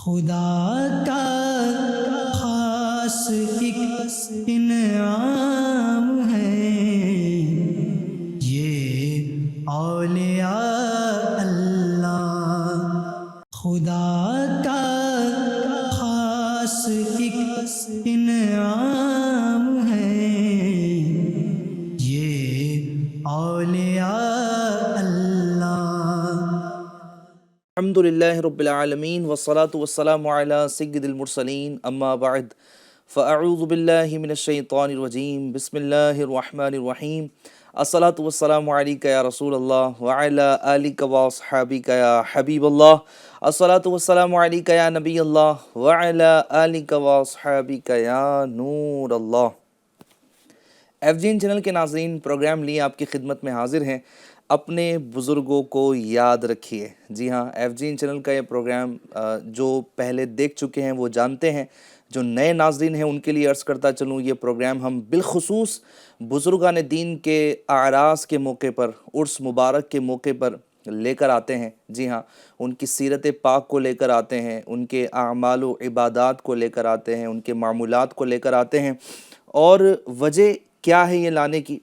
خدا کا خاص ایک انعام ہے یہ اولیاء اللہ. خدا کا خاص ایک انعام ہے یہ اولیاء اللہ. الحمدللہ رب العالمین والصلاة والسلام علی سید المرسلین اما بعد فاعوذ باللہ من الشیطان الرجیم بسم اللہ الرحمن الرحیم الصلاة والسلام علیکہ یا رسول اللہ وعلی آلک واصحابک یا حبیب اللہ الصلاة والسلام علیکہ یا نبی اللہ وعلی آلک واصحابک یا نور اللہ. ایف جی این چینل کے ناظرین، پروگرام لیے آپ کی خدمت میں حاضر ہیں. اپنے بزرگوں کو یاد رکھیے. جی ہاں، ایف جی این چینل کا یہ پروگرام جو پہلے دیکھ چکے ہیں وہ جانتے ہیں. جو نئے ناظرین ہیں ان کے لیے عرض کرتا چلوں، یہ پروگرام ہم بالخصوص بزرگان دین کے اعراس کے موقع پر، عرس مبارک کے موقع پر لے کر آتے ہیں. جی ہاں، ان کی سیرت پاک کو لے کر آتے ہیں، ان کے اعمال و عبادات کو لے کر آتے ہیں، ان کے معمولات کو لے کر آتے ہیں. اور وجہ کیا ہے یہ لانے کی؟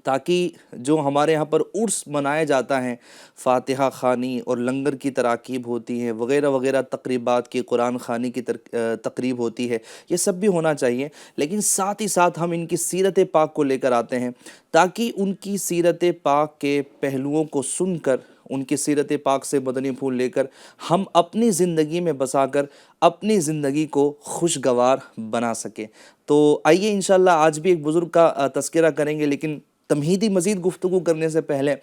تاکہ جو ہمارے یہاں پر عرس منایا جاتا ہے، فاتحہ خوانی اور لنگر کی تراکیب ہوتی ہے، وغیرہ وغیرہ تقریبات کی، قرآن خوانی کی تقریب ہوتی ہے، یہ سب بھی ہونا چاہیے. لیکن ساتھ ہی ساتھ ہم ان کی سیرت پاک کو لے کر آتے ہیں تاکہ ان کی سیرت پاک کے پہلوؤں کو سن کر، ان کی سیرت پاک سے مدنی پھول لے کر ہم اپنی زندگی میں بسا کر اپنی زندگی کو خوشگوار بنا سکیں. تو آئیے انشاءاللہ آج بھی ایک بزرگ کا تذکرہ کریں گے، لیکن تمہیدی مزید گفتگو کرنے سے پہلے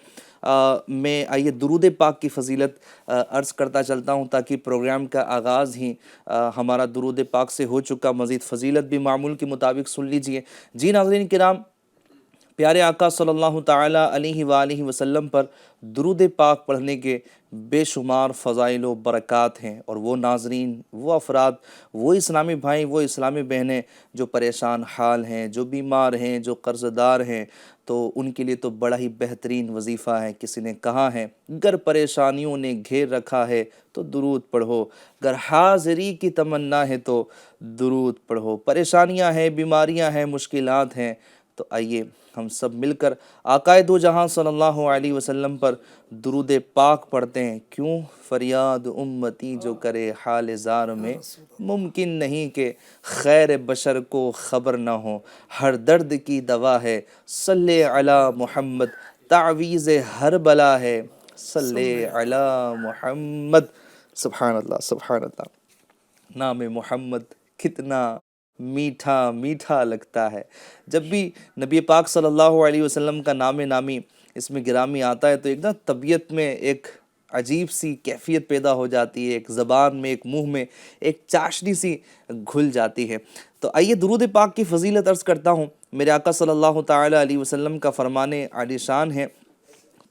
میں آئیے درود پاک کی فضیلت عرض کرتا چلتا ہوں، تاکہ پروگرام کا آغاز ہی ہمارا درود پاک سے ہو چکا. مزید فضیلت بھی معمول کے مطابق سن لیجئے. جی ناظرین کرام، پیارے آقا صلی اللہ تعالی علیہ وآلہ وسلم پر درود پاک پڑھنے کے بے شمار فضائل و برکات ہیں. اور وہ ناظرین، وہ افراد، وہ اسلامی بھائی، وہ اسلامی بہنیں جو پریشان حال ہیں، جو بیمار ہیں، جو قرض دار ہیں، تو ان کے لیے تو بڑا ہی بہترین وظیفہ ہے. کسی نے کہا ہے، گر پریشانیوں نے گھیر رکھا ہے تو درود پڑھو، گر حاضری کی تمنا ہے تو درود پڑھو. پریشانیاں ہیں، بیماریاں ہیں، مشکلات ہیں، تو آئیے ہم سب مل کر آقائے دو جہاں صلی اللہ علیہ وسلم پر درود پاک پڑھتے ہیں. کیوں؟ فریاد امتی جو کرے حال زار میں، ممکن نہیں کہ خیر بشر کو خبر نہ ہو. ہر درد کی دوا ہے صلی علی محمد، تعویذ ہر بلا ہے صلی علی محمد. سبحان اللہ، سبحان اللہ. نام محمد کتنا میٹھا میٹھا لگتا ہے. جب بھی نبی پاک صلی اللہ علیہ وسلم کا نام نامی اس میں گرامی آتا ہے تو ایک طبیعت میں ایک عجیب سی کیفیت پیدا ہو جاتی ہے، ایک زبان میں، ایک منہ میں ایک چاشنی سی گھل جاتی ہے. تو آئیے درود پاک کی فضیلت عرض کرتا ہوں. میرے آقا صلی اللہ تعالی علیہ وسلم کا فرمان عالی شان ہے،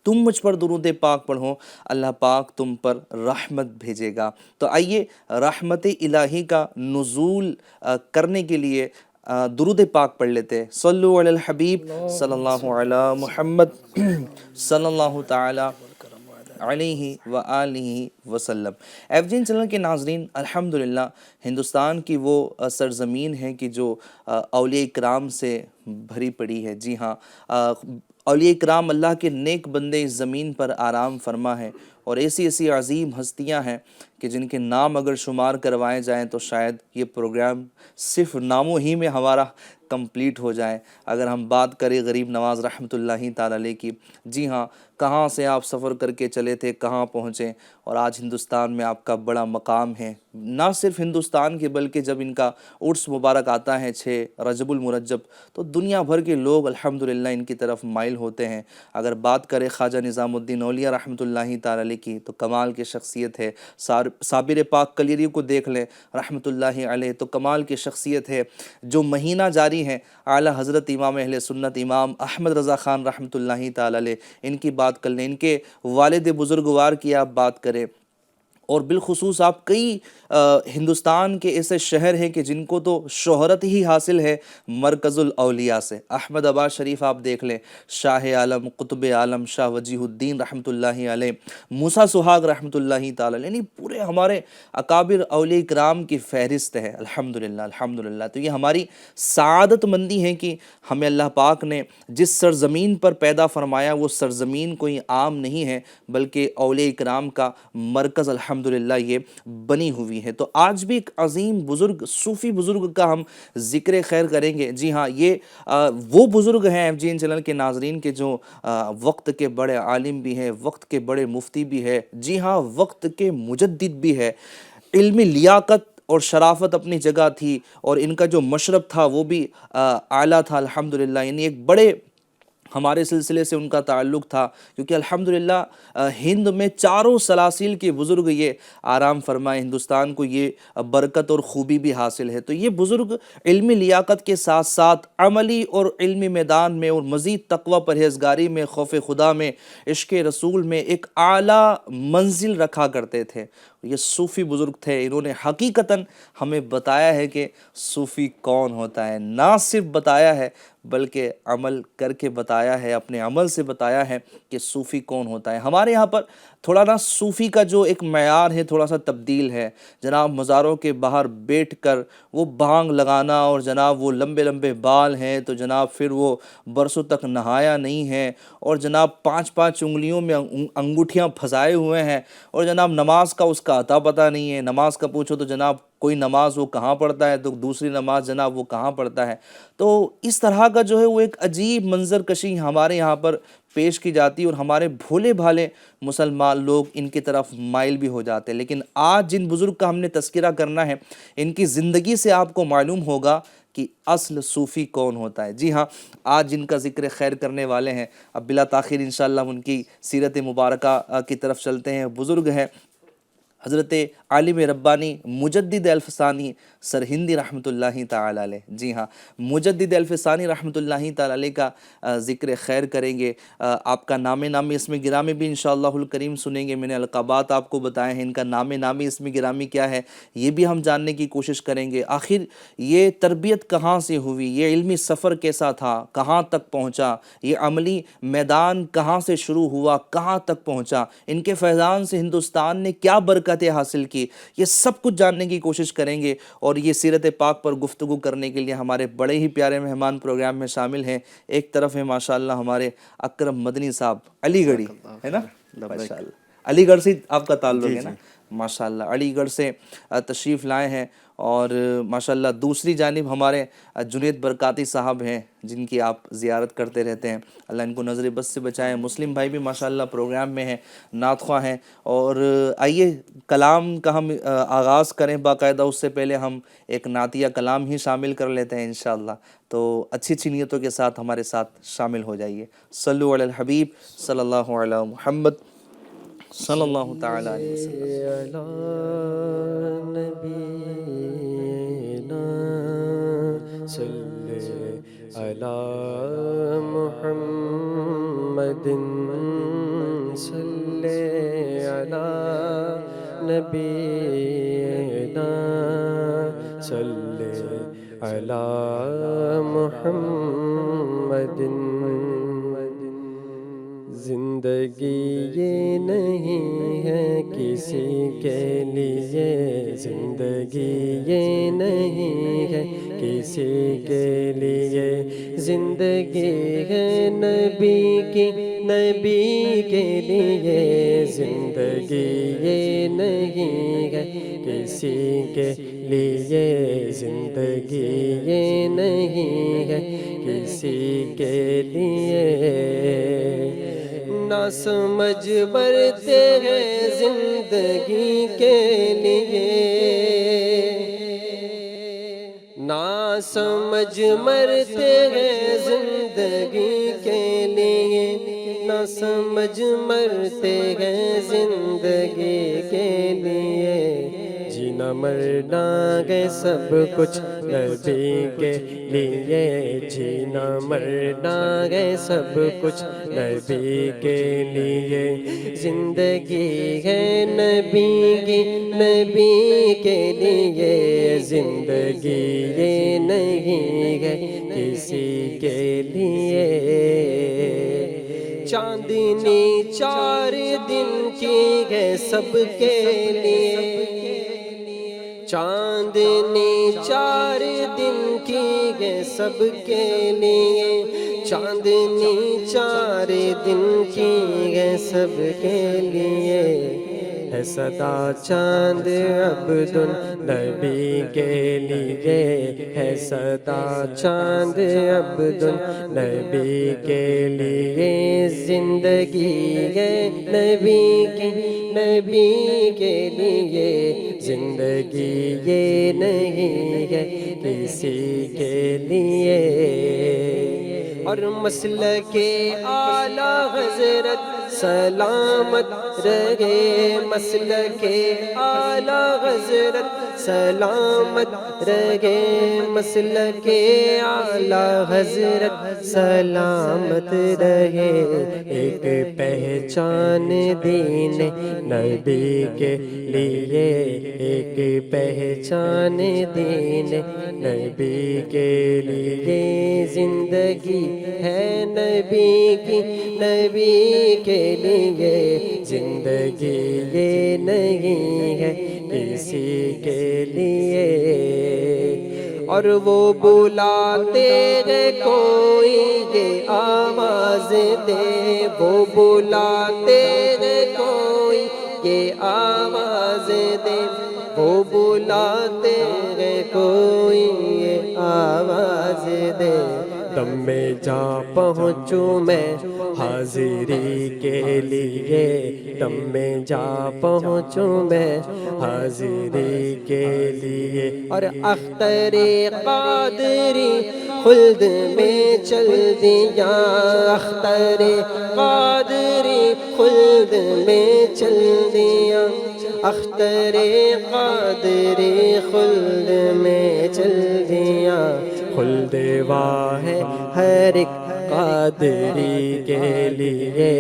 تم مجھ پر درود پاک پڑھو، اللہ پاک تم پر رحمت بھیجے گا. تو آئیے رحمت الہی کا نزول کرنے کے لیے درود پاک پڑھ لیتے ہیں. صلو علی الحبیب صلی اللہ علی محمد صلی اللہ تعالی علیہ وآلہ وسلم. ایف جی این چینل کے ناظرین، الحمدللہ ہندوستان کی وہ سرزمین ہے کہ جو اولیاء کرام سے بھری پڑی ہے. جی ہاں، اولیاء کرام اللہ کے نیک بندے اس زمین پر آرام فرما ہے، اور ایسی ایسی عظیم ہستیاں ہیں کہ جن کے نام اگر شمار کروائے جائیں تو شاید یہ پروگرام صرف ناموں ہی میں ہمارا کمپلیٹ ہو جائے. اگر ہم بات کریں غریب نواز رحمۃ اللہ تعالی علیہ کی، جی ہاں، کہاں سے آپ سفر کر کے چلے تھے، کہاں پہنچے، اور آج ہندوستان میں آپ کا بڑا مقام ہے. نہ صرف ہندوستان کے بلکہ جب ان کا عرس مبارک آتا ہے 6 رجب المرجب، تو دنیا بھر کے لوگ الحمدللہ ان کی طرف مائل ہوتے ہیں. اگر بات کریں خواجہ نظام الدین اولیاء رحمۃ اللہ تعالی علیہ کی تو کمال کی شخصیت ہے. صابر پاک کلیری کو دیکھ لیں رحمۃ اللہ علیہ، تو کمال کی شخصیت ہے. جو مہینہ جاری ہے اعلیٰ حضرت امام اہل سنت امام احمد رضا خان رحمۃ اللہ تعالی علیہ، ان کی بات کر لیں، ان کے والد بزرگوار کی آپ بات کریں، اور بالخصوص آپ کئی ہندوستان کے ایسے شہر ہیں کہ جن کو تو شہرت ہی حاصل ہے مرکز الاولیاء سے. احمد آباد شریف آپ دیکھ لیں، شاہ عالم قطب عالم شاہ وجیہ الدین رحمۃ اللہ علیہ، موسیٰ سہاگ رحمۃ اللہ تعالی علیہ، یعنی پورے ہمارے اکابر اولیاء کرام کی فہرست ہے. الحمدللہ الحمدللہ. تو یہ ہماری سعادت مندی ہے کہ ہمیں اللہ پاک نے جس سرزمین پر پیدا فرمایا وہ سرزمین کوئی عام نہیں ہے بلکہ اولیاء کرام کا مرکز الحمدللہ یہ بنی ہوئی ہے. تو آج بھی ایک عظیم بزرگ صوفی بزرگ کا ہم ذکر خیر کریں گے. جی ہاں، یہ وہ بزرگ ہیں ایف جی این چینل کے ناظرین کے جو وقت کے بڑے عالم بھی ہیں، وقت کے بڑے مفتی بھی ہے، جی ہاں وقت کے مجدد بھی ہے. علمی لیاقت اور شرافت اپنی جگہ تھی، اور ان کا جو مشرب تھا وہ بھی اعلیٰ تھا الحمدللہ. یعنی ایک بڑے ہمارے سلسلے سے ان کا تعلق تھا، کیونکہ الحمدللہ ہند میں چاروں سلاسل کے بزرگ یہ آرام فرمائے، ہندوستان کو یہ برکت اور خوبی بھی حاصل ہے. تو یہ بزرگ علمی لیاقت کے ساتھ ساتھ عملی اور علمی میدان میں اور مزید تقوی پرہیزگاری میں، خوف خدا میں، عشق رسول میں ایک اعلیٰ منزل رکھا کرتے تھے. یہ صوفی بزرگ تھے. انہوں نے حقیقتاً ہمیں بتایا ہے کہ صوفی کون ہوتا ہے. نہ صرف بتایا ہے بلکہ عمل کر کے بتایا ہے، اپنے عمل سے بتایا ہے کہ صوفی کون ہوتا ہے. ہمارے یہاں پر تھوڑا نا صوفی کا جو ایک معیار ہے تھوڑا سا تبدیل ہے. جناب مزاروں کے باہر بیٹھ کر وہ بھانگ لگانا، اور جناب وہ لمبے لمبے بال ہیں تو جناب پھر وہ برسوں تک نہایا نہیں ہے، اور جناب 5 انگلیوں میں انگوٹھیاں پھنسائے ہوئے ہیں، اور جناب نماز کا اس کا عطا پتہ نہیں ہے. نماز کا پوچھو تو جناب کوئی نماز وہ کہاں پڑھتا ہے تو دوسری نماز جناب وہ کہاں پڑھتا ہے. تو اس طرح کا جو ہے وہ ایک عجیب منظر کشی ہمارے یہاں پر پیش کی جاتی ہے، اور ہمارے بھولے بھالے مسلمان لوگ ان کی طرف مائل بھی ہو جاتے ہیں. لیکن آج جن بزرگ کا ہم نے تذکرہ کرنا ہے، ان کی زندگی سے آپ کو معلوم ہوگا کہ اصل صوفی کون ہوتا ہے. جی ہاں، آج جن کا ذکر خیر کرنے والے ہیں، اب بلا تاخیر انشاءاللہ ان کی سیرت مبارکہ کی طرف چلتے ہیں. بزرگ ہیں حضرت عالم ربانی مجدد الفسانی سرہندی رحمۃ اللہ تعالی علیہ. جی ہاں، مجدد الفسانی رحمۃ اللہ تعالی علیہ کا ذکر خیر کریں گے. آپ کا نام نامی اسم گرامی بھی انشاءاللہ الکریم سنیں گے. میں نے القابات آپ کو بتائے ہیں، ان کا نام نامی اسم گرامی کیا ہے یہ بھی ہم جاننے کی کوشش کریں گے. آخر یہ تربیت کہاں سے ہوئی، یہ علمی سفر کیسا تھا، کہاں تک پہنچا، یہ عملی میدان کہاں سے شروع ہوا، کہاں تک پہنچا، ان کے فیضان سے ہندوستان نے کیا برکتیں حاصل کی، یہ سب کچھ جاننے کی کوشش کریں گے. اور یہ سیرت پاک پر گفتگو کرنے کے لیے ہمارے بڑے ہی پیارے مہمان پروگرام میں شامل ہیں. ایک طرف ہے ماشاءاللہ ہمارے اکرم مدنی صاحب علی گڑھی، ہے نا، ماشاءاللہ علی گڑھ سے آپ کا تعلق ہے نا، ماشاءاللہ علی گڑھ سے تشریف لائے ہیں. اور ماشاءاللہ دوسری جانب ہمارے جنید برکاتی صاحب ہیں جن کی آپ زیارت کرتے رہتے ہیں، اللہ ان کو نظر بد سے بچائیں. مسلم بھائی بھی ماشاءاللہ پروگرام میں ہیں، نعت خواہ ہیں. اور آئیے کلام کا ہم آغاز کریں باقاعدہ. اس سے پہلے ہم ایک نعتیہ کلام ہی شامل کر لیتے ہیں انشاءاللہ. تو اچھی اچھی نیتوں کے ساتھ ہمارے ساتھ شامل ہو جائیے. صلو علی الحبیب صلی اللہ علیہ محمد صلی اللہ تعالی علیہ وسلم. صلی علی محمد صلی علی نبینا صلی علی محمد. زندگی یہ نہیں ہے کسی کے لیے، زندگی یہ نہیں ہے کسی کے لیے، زندگی ہے نبی کی، نبی کے لیے، زندگی یہ نہیں ہے کسی کے لیے، زندگی یہ نہیں ہے کسی کے لیے. نہ سمجھ برتے ہیں زندگی کے لیے، نہ سمجھ مرتے ہیں زندگی کے لیے، نہ سمجھ مرتے ہیں زندگی کے لیے. جن جینا مرنا ہے سب کچھ نبی کے لیے، جینا مرنا ہے سب کچھ نبی کے لیے، زندگی ہے نبی کی نبی کے لیے، زندگی یہ نہیں ہے کسی کے لیے، چاندنی 4 دن کی ہے سب کے لیے، چاندنی 4 دن کی ہے سب کے لیے، چاندنی 4 دن کی ہے سب کے لیے، ہے صدا چاند عبد النبی کے لیے، ہے صدا چاند عبد النبی کے لیے، زندگی ہے نبی کی نبی کے لیے، زندگی یہ نہیں ہے کسی کے لیے، اور مسلک اعلی حضرت سلامت رہے، مسلک اعلی حضرت سلامت رہے، مسلک اعلی حضرت سلامت رہے، ایک پہچان دین نبی کے لیے، ایک پہچان دین نبی کے لیے، زندگی ہے نبی کی نبی کے لیے، زندگی یہ نہیں ہے کسی کے لیے، اور وہ بلاتے ہیں کوئی یہ آواز دے، وہ بلاتے ہیں کوئی یہ آواز دے، وہ بلاتے ہیں کوئی یہ آواز دے، دم میں جا پہنچوں میں حاضری کے لیے، دم میں جا پہنچوں میں حاضری کے لیے، اور اختر قادری خلد میں چل دیا، اختر قادری خلد میں چل دیا، اختر قادری خلد میں چل دیا، خلد واہ ہے ہر ایک قادری کے لیے،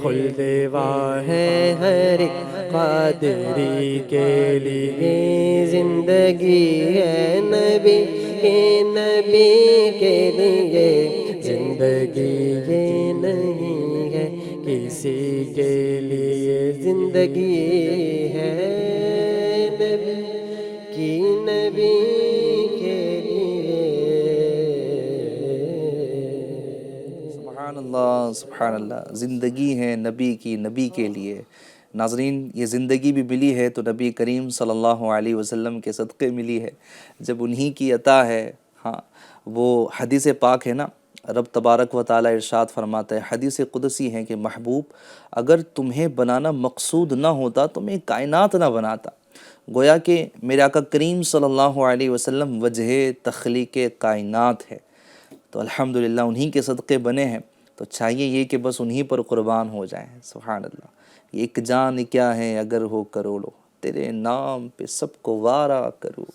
خلد واہ ہے ہر ایک قادری کے لیے، زندگی ہے نبی کے لیے، زندگی یہ نہیں ہے کسی کے لیے، زندگی ہے نبی کے لیے۔ سبحان اللہ سبحان اللہ، زندگی ہے نبی کی نبی کے لیے۔ ناظرین، یہ زندگی بھی ملی ہے تو نبی کریم صلی اللہ علیہ وسلم کے صدقے ملی ہے، جب انہی کی عطا ہے۔ ہاں، وہ حدیث پاک ہے نا، رب تبارک و تعالی ارشاد فرماتا ہے، حدیث قدسی ہے کہ محبوب اگر تمہیں بنانا مقصود نہ ہوتا تو میں کائنات نہ بناتا۔ گویا کہ میرے آقا کریم صلی اللہ علیہ وسلم وجہ تخلیق کائنات ہے، تو الحمدللہ انہی کے صدقے بنے ہیں، تو چاہیے یہ کہ بس انہی پر قربان ہو جائیں۔ سبحان اللہ، یہ ایک جان کیا ہے اگر ہو کروڑو، تیرے نام پہ سب کو وارا کروں۔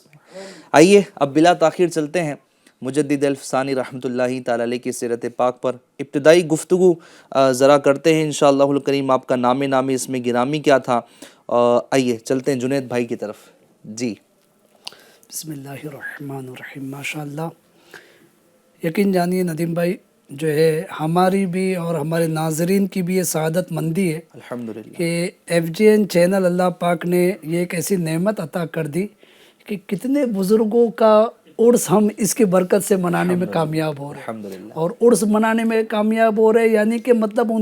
آئیے اب بلا تاخیر چلتے ہیں مجدد الفسانی رحمۃ اللہ تعالی علیہ کی سیرت پاک پر۔ ابتدائی گفتگو ذرا کرتے ہیں انشاءاللہ الکریم، آپ کا نام اس میں گرامی کیا تھا؟ آئیے چلتے ہیں جنید بھائی کی طرف۔ جی بسم اللہ الرحمن الرحیم، ماشاءاللہ۔ یقین جانیے ندیم بھائی، جو ہے ہماری بھی اور ہمارے ناظرین کی بھی یہ سعادت مندی ہے الحمدللہ کہ ایف جی این چینل اللہ پاک نے یہ ایک ایسی نعمت عطا کر دی کہ کتنے بزرگوں کا عرس ہم اس کی برکت سے منانے میں کامیاب ہو رہے ہیں، الحمدللہ اور عرس منانے میں کامیاب ہو رہے ہیں، یعنی کہ مطلب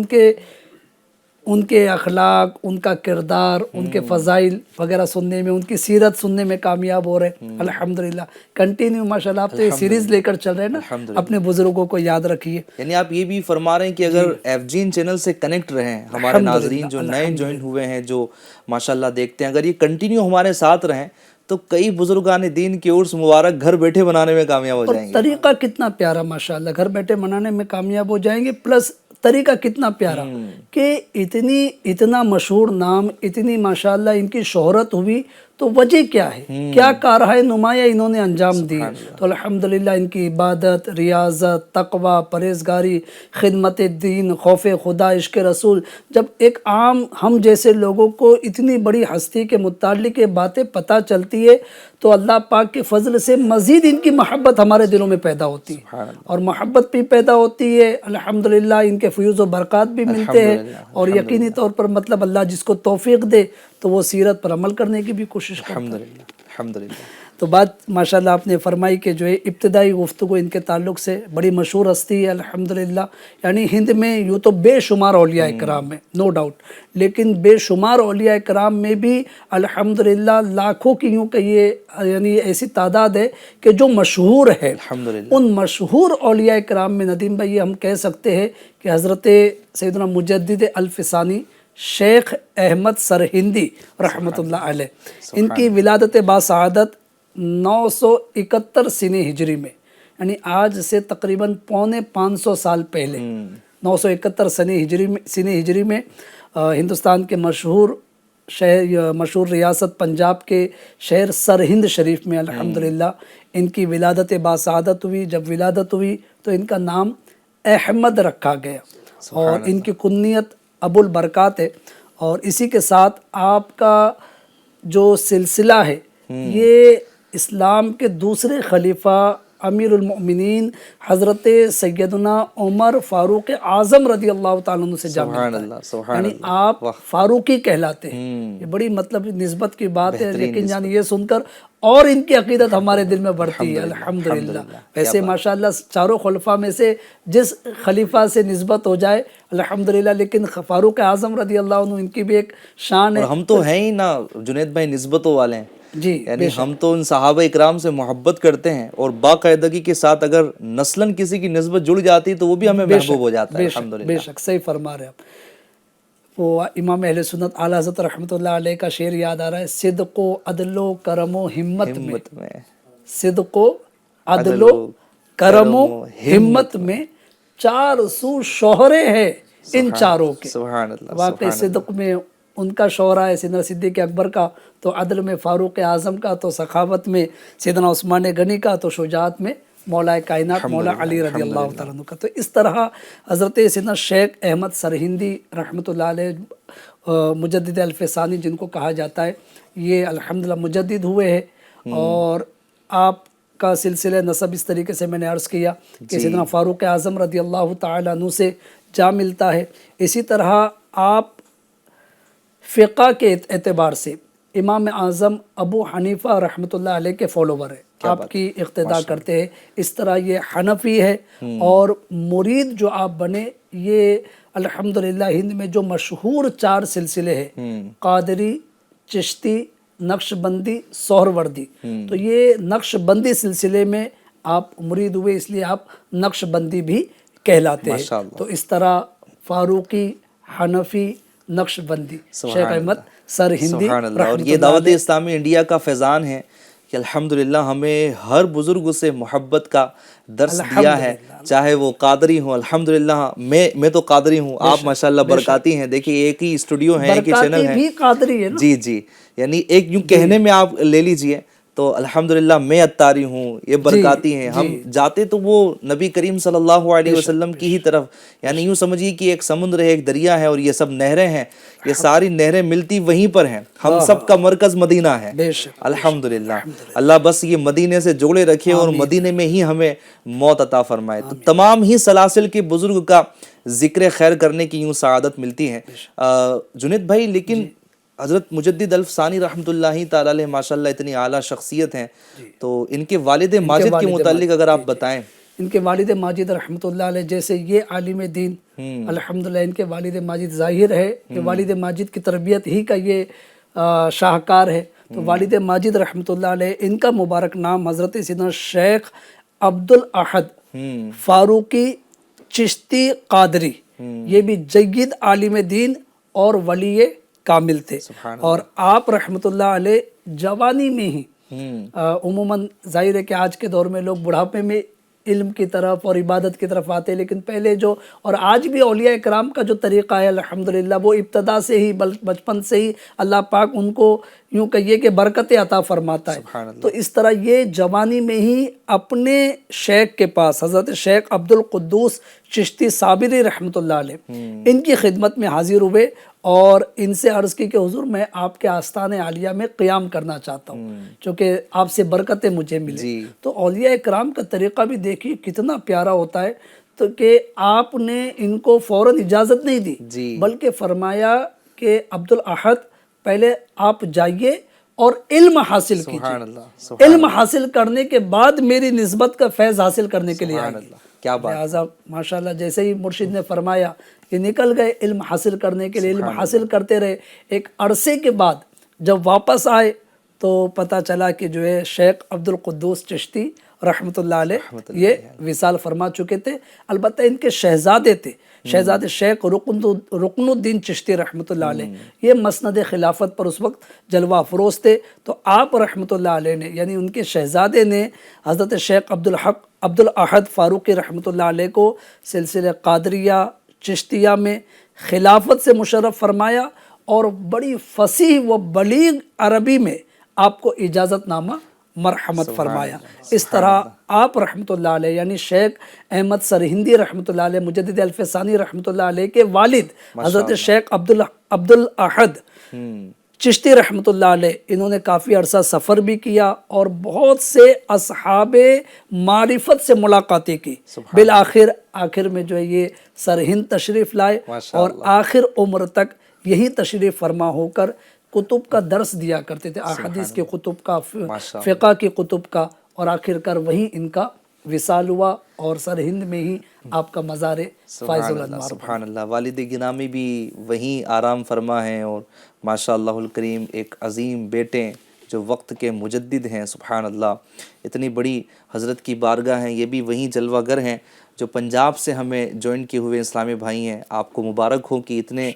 ان کے اخلاق، ان کا کردار، ان کے فضائل وغیرہ سننے میں، ان کی سیرت سننے میں کامیاب ہو رہے ہیں الحمدللہ۔ کنٹینیو ماشاءاللہ آپ تو یہ سیریز لے کر چل رہے ہیں نا، اپنے بزرگوں کو یاد رکھیے۔ یعنی آپ یہ بھی فرما رہے ہیں کہ اگر ایف جین چینل سے کنیکٹ رہیں، ہمارے ناظرین جو نئے جوائن ہوئے ہیں، جو ماشاءاللہ دیکھتے ہیں، اگر یہ کنٹینیو ہمارے ساتھ رہیں تو کئی بزرگان دین کے عرس مبارک گھر بیٹھے منانے میں کامیاب ہو جائیں گے۔ طریقہ کتنا پیارا ماشاءاللہ، گھر بیٹھے منانے میں کامیاب ہو جائیں گے، پلس طریقہ کتنا پیارا کہ اتنا مشہور نام، اتنی ماشاءاللہ ان کی شہرت ہوئی تو وجہ کیا ہے, کیا کارہائے نمایاں انہوں نے انجام دی. تو الحمدللہ ان کی عبادت, ریاضت, تقوی, پرہیزگاری, خدمت دین, خوف خدا, عشق رسول, جب ایک عام ہم جیسے لوگوں کو اتنی بڑی ہستی کے متعلق یہ باتیں پتہ چلتی ہے تو اللہ پاک کے فضل سے مزید ان کی محبت ہمارے دلوں میں پیدا ہوتی ہے, اور محبت بھی پیدا ہوتی ہے. الحمدللہ ان کے فیوز و برکات بھی ملتے ہیں, اور یقینی طور پر مطلب اللہ جس کو توفیق دے تو وہ سیرت پر عمل کرنے کی بھی کوشش کرتا ہے. الحمدللہ الحمدللہ. تو بات ماشاءاللہ آپ نے فرمائی کہ جو ہے ابتدائی گفتگو ان کے تعلق سے, بڑی مشہور ہستی ہے الحمدللہ. یعنی ہند میں یوں تو بے شمار اولیاء کرام ہیں نو ڈاؤٹ, لیکن بے شمار اولیاء کرام میں بھی الحمدللہ لاکھوں کی یوں کہیے یعنی ایسی تعداد ہے کہ جو مشہور ہے. الحمدللہ. ان مشہور اولیاء کرام میں ندیم بھائی یہ ہم کہہ سکتے ہیں کہ حضرت سیدنا مجدد الفسانی شیخ احمد سرہندی رحمۃ اللہ علیہ, ان کی ولادت باسعادت 971 سنہ ہجری میں, یعنی آج سے تقریباً 550 سال پہلے 971 سنہ ہجری میں ہندوستان کے مشہور شہر, مشہور ریاست پنجاب کے شہر سرہند شریف میں الحمدللہ ان کی ولادت باسعادت ہوئی. جب ولادت ہوئی تو ان کا نام احمد رکھا گیا, اور ان کی کنیت ابو البرکات ہے. اور اسی کے ساتھ آپ کا جو سلسلہ ہے یہ اسلام کے دوسرے خلیفہ امیر المؤمنین حضرت سیدنا عمر فاروق اعظم رضی اللہ تعالیٰ عنہ سے جا ملتا ہے, یعنی آپ فاروقی کہلاتے ہیں. یہ بڑی مطلب نسبت کی بات ہے, لیکن یعنی یہ سن کر اور ان کی عقیدت ہمارے دل میں بڑھتی ہے الحمدللہ. ویسے ماشاءاللہ چاروں خلفاء میں سے جس خلیفہ سے نسبت ہو جائے الحمدللہ, لیکن فاروق اعظم رضی اللہ عنہ ان کی بھی ایک شان ہے. اور ہم تو ہیں ہی نا جنید بھائی نسبتوں والے ہیں جی, یعنی ہم تو ان صحابہ اکرام سے محبت کرتے ہیں, اور باقاعدگی کے ساتھ اگر نسلاً کسی کی نسبت جڑ جاتی تو وہ بھی ہمیں محبوب ہو جاتا ہے الحمدللہ. بے شک صحیح فرما رہے آپ. وہ امام اہل سنت اعلیٰ حضرت رحمۃ اللہ علیہ کا شعر یاد آ رہا ہے, صدق و عدل و کرم و ہمت میں, صدق و عدل و کرم و ہمت میں 400 شوہرے ہیں ان چاروں کے. سبحان اللہ. واقعی صدق میں ان کا شوہرہ ہے سیدنا صدیق اکبر کا, تو عدل میں فاروق اعظم کا, تو سخاوت میں سیدنا عثمان غنی کا, تو شجاعت میں مولا کائنات مولا علی رضی اللہ تعالیٰ عنہ کا. تو اس طرح حضرت سیدنا شیخ احمد سرہندی رحمۃ اللہ علیہ مجدد الفسانی جن کو کہا جاتا ہے, یہ الحمدللہ مجدد ہوئے ہیں. اور آپ کا سلسلہ نسب اس طریقے سے میں نے عرض کیا کہ سیدنا فاروق اعظم رضی اللہ تعالیٰ عنہ سے جا ملتا ہے. اسی طرح آپ فقہ کے اعتبار سے امام اعظم ابو حنیفہ رحمۃ اللہ علیہ کے فالوور ہیں, آپ کی اقتداء کرتے ہیں. اس طرح یہ حنفی ہے, اور مرید جو آپ بنے یہ الحمدللہ ہند میں جو مشہور 4 سلسلے ہیں قادری, چشتی, نقش بندی, سہروردی, تو یہ نقش بندی سلسلے میں آپ مرید ہوئے, اس لیے آپ نقش بندی بھی کہلاتے ہیں. تو اس طرح فاروقی, حنفی, نقش بندی, شیخ احمد سرہندی. اور یہ دعوت اسلامی انڈیا کا فیضان ہے کہ الحمدللہ ہمیں ہر بزرگ سے محبت کا درس دیا ہے, چاہے وہ قادری ہوں. الحمدللہ میں تو قادری ہوں, آپ ماشاءاللہ برکاتی ہیں. دیکھیے ایک ہی اسٹوڈیو ہے, ایک ہی چینل ہے. بھی قادری ہے نا. جی یعنی ایک یوں کہنے میں آپ لے لیجئے تو الحمدللہ میں اتاری ہوں, یہ برکاتی ہیں. ہم جاتے تو وہ نبی کریم صلی اللہ علیہ وسلم کی ہی طرف, یعنی یوں سمجھیے کہ ایک سمندر ہے, ایک دریا ہے, اور یہ سب نہریں ہیں, یہ ساری نہریں ملتی وہیں پر ہیں. ہم سب کا مرکز مدینہ ہے الحمدللہ. اللہ بس یہ مدینے سے جوڑے رکھے اور مدینے میں ہی ہمیں موت عطا فرمائے. تو تمام ہی سلاسل کے بزرگ کا ذکر خیر کرنے کی یوں سعادت ملتی ہے. جنید بھائی, لیکن حضرت مجدد الفسانی رحمۃ اللہ تعالیٰ علیہ ماشاءاللہ اتنی اعلیٰ شخصیت ہیں, تو ان کے والد ماجد کے متعلق اگر آپ بتائیں. ان کے والد ماجد رحمۃ اللہ علیہ جیسے یہ عالم دین الحمدللہ, ان کے والد ماجد ظاہر ہے کہ والد ماجد کی تربیت ہی کا یہ شاہکار ہے. تو والد ماجد رحمۃ اللہ علیہ, ان کا مبارک نام حضرت سیدنا شیخ عبد الاحد فاروقی چشتی قادری, یہ بھی جید عالم دین اور ولی کامل تھے. اور آپ رحمۃ اللہ علیہ جوانی میں ہی عموماً ظاہر ہے کہ آج کے دور میں لوگ بڑھاپے میں علم کی طرف اور عبادت کی طرف آتے، لیکن پہلے جو اور آج بھی اولیاء کرام کا جو طریقہ ہے الحمدللہ وہ ابتدا سے ہی بچپن سے ہی اللہ پاک ان کو یوں کہیے کہ برکتیں عطا فرماتا ہے. تو اس طرح یہ جوانی میں ہی اپنے شیخ کے پاس حضرت شیخ عبد القدوس چشتی صابری رحمۃ اللہ علیہ ان کی خدمت میں حاضر ہوئے اور ان سے عرض کی کہ حضور میں آپ کے آستان عالیہ میں قیام کرنا چاہتا ہوں چونکہ آپ سے برکتیں مجھے ملیں. تو اولیاء کرام کا طریقہ بھی دیکھیے کتنا پیارا ہوتا ہے. تو کہ آپ نے ان کو فوراً اجازت نہیں دی بلکہ فرمایا کہ عبد الاحد پہلے آپ جائیے اور علم حاصل کیجیے، علم حاصل کرنے کے بعد میری نسبت کا فیض حاصل کرنے کے لیے آئیے. کیا بات. لہٰذا ماشاءاللہ جیسے ہی مرشد نے فرمایا کہ نکل گئے علم حاصل کرنے کے لیے، علم حاصل کرتے رہے. ایک عرصے کے بعد جب واپس آئے تو پتہ چلا کہ جو ہے شیخ عبد القدوس چشتی رحمۃ اللہ علیہ یہ وصال فرما چکے تھے. البتہ ان کے شہزادے تھے، شہزادے شیخ رکن الدین چشتی رحمۃ اللہ علیہ، یہ مسند خلافت پر اس وقت جلوہ افروز تھے. تو آپ رحمۃ اللہ علیہ نے یعنی ان کے شہزادے نے حضرت شیخ عبد الاحد فاروقی رحمۃ اللہ علیہ کو سلسلہ قادریہ چشتیہ میں خلافت سے مشرف فرمایا اور بڑی فصیح و بلیغ عربی میں آپ کو اجازت نامہ مرحمت فرمایا. اس طرح آپ رحمۃ اللہ علیہ یعنی شیخ احمد سرہندی رحمۃ اللہ علیہ مجدد الف ثانی رحمۃ اللہ علیہ کے والد حضرت شیخ عبد الاحد چشتی رحمۃ اللہ علیہ انہوں نے کافی عرصہ سفر بھی کیا اور بہت سے اصحاب معرفت سے ملاقاتیں کی. آخر میں جو ہے یہ سرہند تشریف لائے اور آخر عمر تک یہی تشریف فرما ہو کر کتب کا درس دیا کرتے تھے، احادیث کے کتب کا، فقہ کی کتب کا، اور آخر کر وہیں ان کا وصال ہوا اور سرہند میں ہی آپ کا مزار فائز الانوار. سبحان اللہ. والد گرامی بھی وہیں آرام فرما ہیں اور ماشاء اللہ الکریم ایک عظیم بیٹے جو وقت کے مجدد ہیں. سبحان اللہ. اتنی بڑی حضرت کی بارگاہ ہیں، یہ بھی وہیں جلوہ گر ہیں جو پنجاب سے ہمیں جوائن کیے ہوئے اسلامی بھائی ہیں. آپ کو مبارک ہو کہ اتنے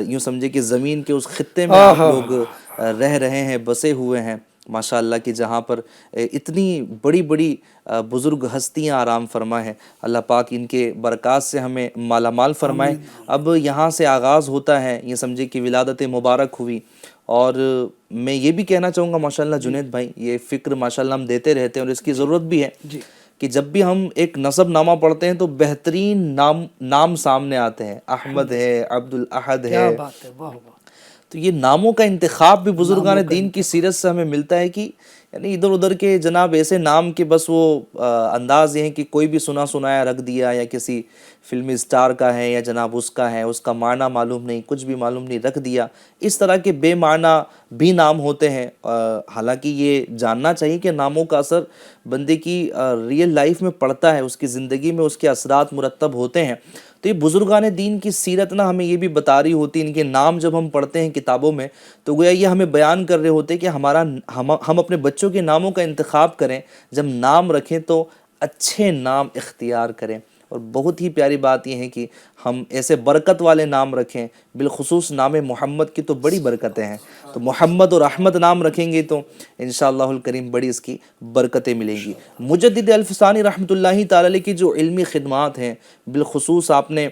یوں سمجھے کہ زمین کے اس خطے میں آپ لوگ رہ رہے ہیں، بسے ہوئے ہیں ماشاء اللہ کہ جہاں پر اتنی بڑی بڑی بزرگ ہستیاں آرام فرما ہیں. اللہ پاک ان کے برکات سے ہمیں مالا مال فرمائے. اب یہاں سے آغاز ہوتا ہے، یہ سمجھے کہ ولادت مبارک ہوئی. اور میں یہ بھی کہنا چاہوں گا ماشاءاللہ جنید بھائی، یہ فکر ماشاءاللہ ہم دیتے رہتے ہیں اور اس کی ضرورت بھی ہے کہ جب بھی ہم ایک نسب نامہ پڑھتے ہیں تو بہترین نام سامنے آتے ہیں. احمد ہے، عبد الاحد ہے. تو یہ ناموں کا انتخاب بھی بزرگان دین کی سیرت سے ہمیں ملتا ہے کہ یعنی ادھر ادھر کے جناب ایسے نام کے بس وہ انداز یہ ہیں کہ کوئی بھی سنا سنایا رکھ دیا، یا کسی فلمی اسٹار کا ہے یا جناب اس کا ہے، اس کا معنی معلوم نہیں، کچھ بھی معلوم نہیں، رکھ دیا. اس طرح کے بے معنی بھی نام ہوتے ہیں. حالانکہ یہ جاننا چاہیے کہ ناموں کا اثر بندے کی ریئل لائف میں پڑتا ہے، اس کی زندگی میں اس کے اثرات مرتب ہوتے ہیں. تو یہ بزرگان دین کی سیرت نا ہمیں یہ بھی بتا رہی ہوتی ہے، ان کے نام جب ہم پڑھتے ہیں کتابوں میں تو گویا یہ ہمیں بیان کر رہے ہوتے کہ ہم اپنے بچوں کے ناموں کا انتخاب کریں، جب نام رکھیں تو اچھے نام اختیار کریں. اور بہت ہی پیاری بات یہ ہے کہ ہم ایسے برکت والے نام رکھیں. بالخصوص نام محمد کی تو بڑی برکتیں ہیں، تو محمد اور احمد نام رکھیں گے تو انشاءاللہ الکریم بڑی اس کی برکتیں ملیں گی. مجدد الف ثانی رحمۃ اللہ تعالی علیہ کی جو علمی خدمات ہیں، بالخصوص آپ نے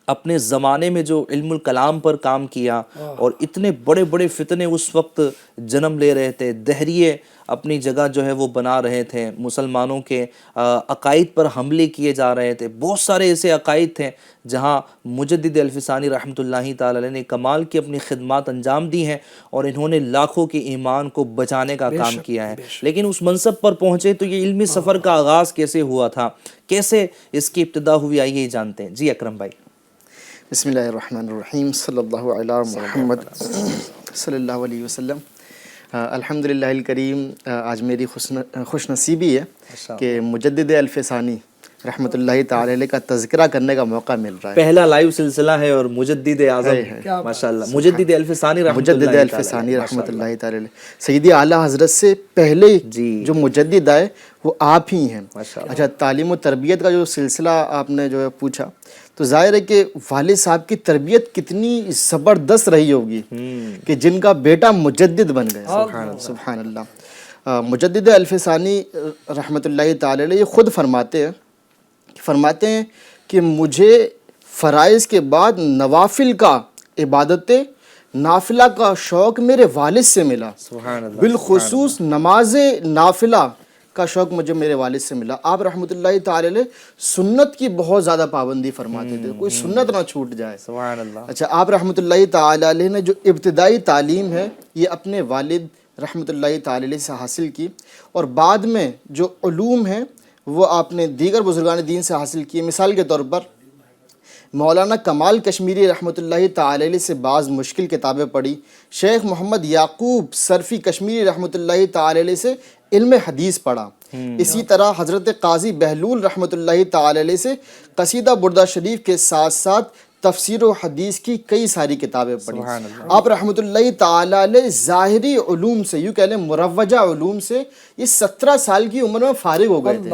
اپنے زمانے میں جو علم الکلام پر کام کیا اور اتنے بڑے بڑے فتنے اس وقت جنم لے رہے تھے، دہریے اپنی جگہ جو ہے وہ بنا رہے تھے، مسلمانوں کے عقائد پر حملے کیے جا رہے تھے. بہت سارے ایسے عقائد تھے جہاں مجدد الف ثانی رحمۃ اللہ تعالی علیہ نے کمال کی اپنی خدمات انجام دی ہیں اور انہوں نے لاکھوں کے ایمان کو بچانے کا کام کیا ہے. لیکن اس منصب پر پہنچے تو یہ علمی سفر کا آغاز کیسے ہوا تھا، کیسے اس کی ابتدا ہوئی، آئیے یہ جانتے ہیں. جی اکرم بھائی. بسم اللہ الرحمن الرحیم. صلی اللہ علی محمد صلی اللہ علیہ وسلم. الحمدللہ الکریم. آج میری خوش نصیبی ہے کہ مجدد الف ثانی رحمۃ اللہ تعالی علیہ کا تذکرہ کرنے کا موقع مل رہا ہے. پہلا لائیو سلسلہ ہے اور مجدد اعظم ماشاءاللہ مجدد الف ثانی رحمۃ اللہ تعالی علیہ سیدی اعلیٰ حضرت سے پہلے جو مجدد آئے وہ آپ ہی ہیں. اچھا، تعلیم و تربیت کا جو سلسلہ آپ نے جو ہے پوچھا تو ظاہر ہے کہ والد صاحب کی تربیت کتنی زبردست رہی ہوگی کہ جن کا بیٹا مجدد بن گیا. سبحان اللہ. مجدد الفسانی رحمۃ اللہ تعالی علیہ یہ خود فرماتے ہیں کہ مجھے فرائض کے بعد نوافل کا عبادت نافلہ کا شوق میرے والد سے ملا. سبحان اللہ. بالخصوص نماز نافلہ کا شوق مجھے میرے والد سے ملا. آپ رحمۃ اللہ تعالی علیہ سنت کی بہت زیادہ پابندی فرماتے تھے, کوئی سنت نہ چھوٹ جائے. سبحان اللہ. اچھا, آپ رحمۃ اللہ تعالی علیہ نے جو ابتدائی تعلیم ہے یہ اپنے والد رحمۃ اللہ تعالی علیہ سے حاصل کی, اور بعد میں جو علوم ہیں وہ آپ نے دیگر بزرگان دین سے حاصل کیے. مثال کے طور پر مولانا کمال کشمیری رحمۃ اللہ تعالی علیہ سے بعض مشکل کتابیں پڑھی. شیخ محمد یعقوب سرفی کشمیری رحمۃ اللہ تعالی علیہ سے علم حدیث پڑھا. اسی طرح حضرت قاضی بہلول رحمۃ اللہ تعالی علیہ سے قصیدہ بردہ شریف کے ساتھ ساتھ تفسیر و حدیث کی کئی ساری کتابیں پڑھی. آپ رحمۃ اللہ تعالی علیہ ظاہری علوم سے, یوں کہہ لیں مروجہ علوم سے, یہ 17 سال کی عمر میں فارغ ہو گئے تھے.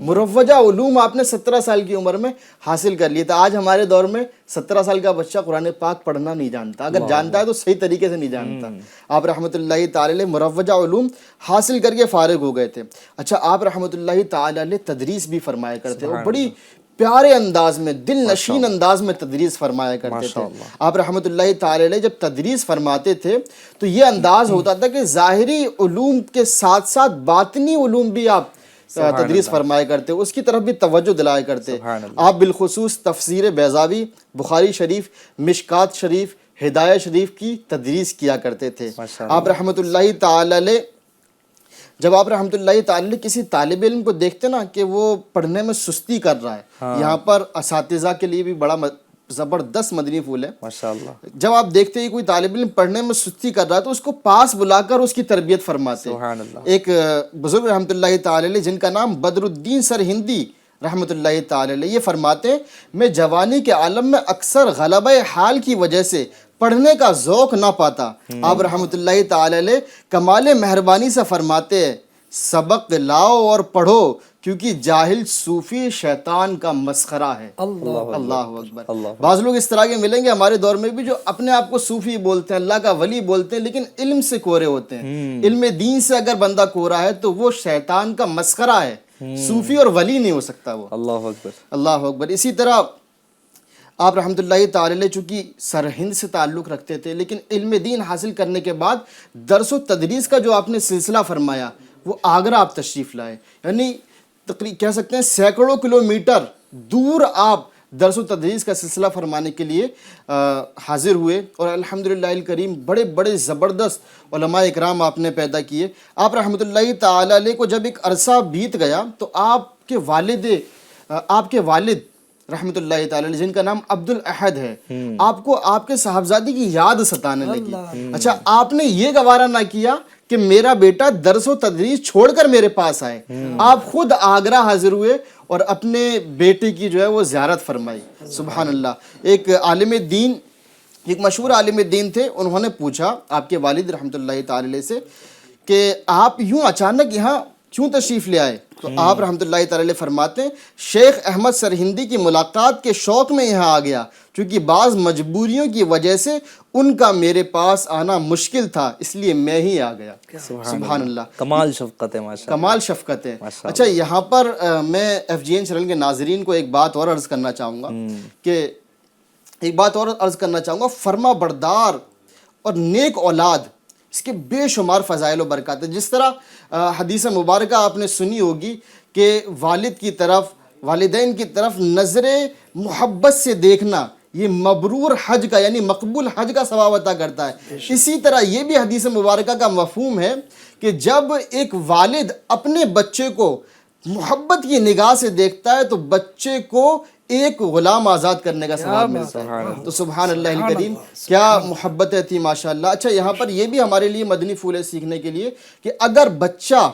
مروجہ علوم آپ نے 17 سال کی عمر میں حاصل کر لیے تھے. آج ہمارے دور میں 17 سال کا بچہ قرآن پاک پڑھنا نہیں جانتا, اگر جانتا ہے تو صحیح طریقے سے نہیں جانتا. آپ رحمۃ اللہ تعالی علیہ مروجہ علوم حاصل کر کے فارغ ہو گئے تھے. اچھا, آپ رحمۃ اللہ تعالی علیہ تدریس بھی فرمایا کرتے, وہ بڑی پیارے انداز میں, دل نشین انداز میں تدریس فرمایا کرتے تھے. آپ رحمۃ اللہ تعالی علیہ جب تدریس فرماتے تھے تو یہ انداز ہوتا تھا کہ ظاہری علوم کے ساتھ ساتھ باطنی علوم بھی آپ تدریس فرمایا کرتے, اس کی طرف بھی توجہ دلایا کرتے. آپ بالخصوص تفسیر بیضاوی, بخاری شریف, مشکات شریف, ہدایہ شریف کی تدریس کیا کرتے تھے. آپ رحمۃ اللہ تعالی علیہ جب آپ رحمۃ اللہ تعالی علیہ کسی طالب علم کو دیکھتے نا کہ وہ پڑھنے میں سستی کر رہا ہے, یہاں پر اساتذہ کے لیے بھی بڑا زبردست مدنی پھول ہے ماشاءاللہ. جب آپ دیکھتے ہیں کوئی طالب علم پڑھنے میں سستی کر رہا ہے تو اس کو پاس بلا کر اس کی تربیت فرماتے. سبحان اللہ. ایک بزرگ رحمۃ اللہ تعالی علیہ جن کا نام بدر الدین سرہندی رحمۃ اللہ تعالی علیہ, یہ فرماتے ہیں میں جوانی کے عالم میں اکثر غلبہ حال کی وجہ سے پڑھنے کا ذوق نہ پاتا. آپ رحمۃ اللہ تعالی علیہ کمال مہربانی سے فرماتے ہیں سبق لاؤ اور پڑھو کیونکہ جاہل صوفی شیطان کا مسخرہ ہے. اللہ اکبر. بعض لوگ اس طرح کے ملیں گے ہمارے دور میں بھی جو اپنے آپ کو صوفی بولتے ہیں, اللہ کا ولی بولتے ہیں, لیکن علم سے کورے ہوتے ہیں. علم دین سے اگر بندہ کورا ہے تو وہ شیطان کا مسخرہ ہے, صوفی اور ولی نہیں ہو سکتا وہ. اللہ اکبر. اللہ اکبر. اسی طرح آپ رحمۃ اللہ تعالی علیہ چونکہ سرہند سے تعلق رکھتے تھے, لیکن علم دین حاصل کرنے کے بعد درس و تدریس کا جو آپ نے سلسلہ فرمایا وہ آگرہ آپ تشریف لائے, یعنی کہہ سکتے ہیں سینکڑوں کلومیٹر دور آپ درس و تدریس کا سلسلہ فرمانے کے لیے حاضر ہوئے, اور الحمدللہ الکریم بڑے بڑے زبردست علماء اکرام آپ نے پیدا کیے. آپ رحمۃ اللہ تعالی علیہ کو جب ایک عرصہ بیت گیا تو آپ کے والد رحمۃ اللہ تعالی علیہ جن کا نام عبد الاحد ہے, آپ کو آپ کے صاحبزادی کی یاد ستانے لگی. اچھا, آپ نے یہ گوارا نہ کیا کہ میرا بیٹا درس و تدریس چھوڑ کر میرے پاس آئے, آپ خود آگرہ حاضر ہوئے اور اپنے بیٹے کی جو ہے وہ زیارت فرمائی. سبحان اللہ. ایک عالم دین, ایک مشہور عالم دین تھے, انہوں نے پوچھا آپ کے والد رحمۃ اللہ تعالی علیہ سے کہ آپ یوں اچانک یہاں کیوں تشریف لے آئے؟ تو آپ رحمۃ اللہ تعالی علیہ فرماتے ہیں شیخ احمد سرہندی کی ملاقات کے شوق میں یہاں آ گیا, چونکہ بعض مجبوریوں کی وجہ سے ان کا میرے پاس آنا مشکل تھا, اس لیے میں ہی آ گیا. سبحان اللہ. کمال شفقت ہے ماشاءاللہ. کمال شفقت ہے. اچھا, یہاں پر میں ایف جی این چینل کے ناظرین کو ایک بات اور عرض کرنا چاہوں گا فرما بردار اور نیک اولاد اس کے بے شمار فضائل و برکات ہیں. جس طرح حدیث مبارکہ آپ نے سنی ہوگی کہ والد کی طرف, والدین کی طرف نظر محبت سے دیکھنا یہ مبرور حج کا یعنی مقبول حج کا ثواب عطا کرتا ہے. اسی طرح یہ بھی حدیث مبارکہ کا مفہوم ہے کہ جب ایک والد اپنے بچے کو محبت کی نگاہ سے دیکھتا ہے تو بچے کو ایک غلام آزاد کرنے کا ثواب ملتا ہے. تو سبحان اللہ الکریم, کیا محبتیں تھی ماشاءاللہ. اچھا, یہاں پر یہ بھی ہمارے لیے مدنی پھول ہے سیکھنے کے لیے کہ اگر بچہ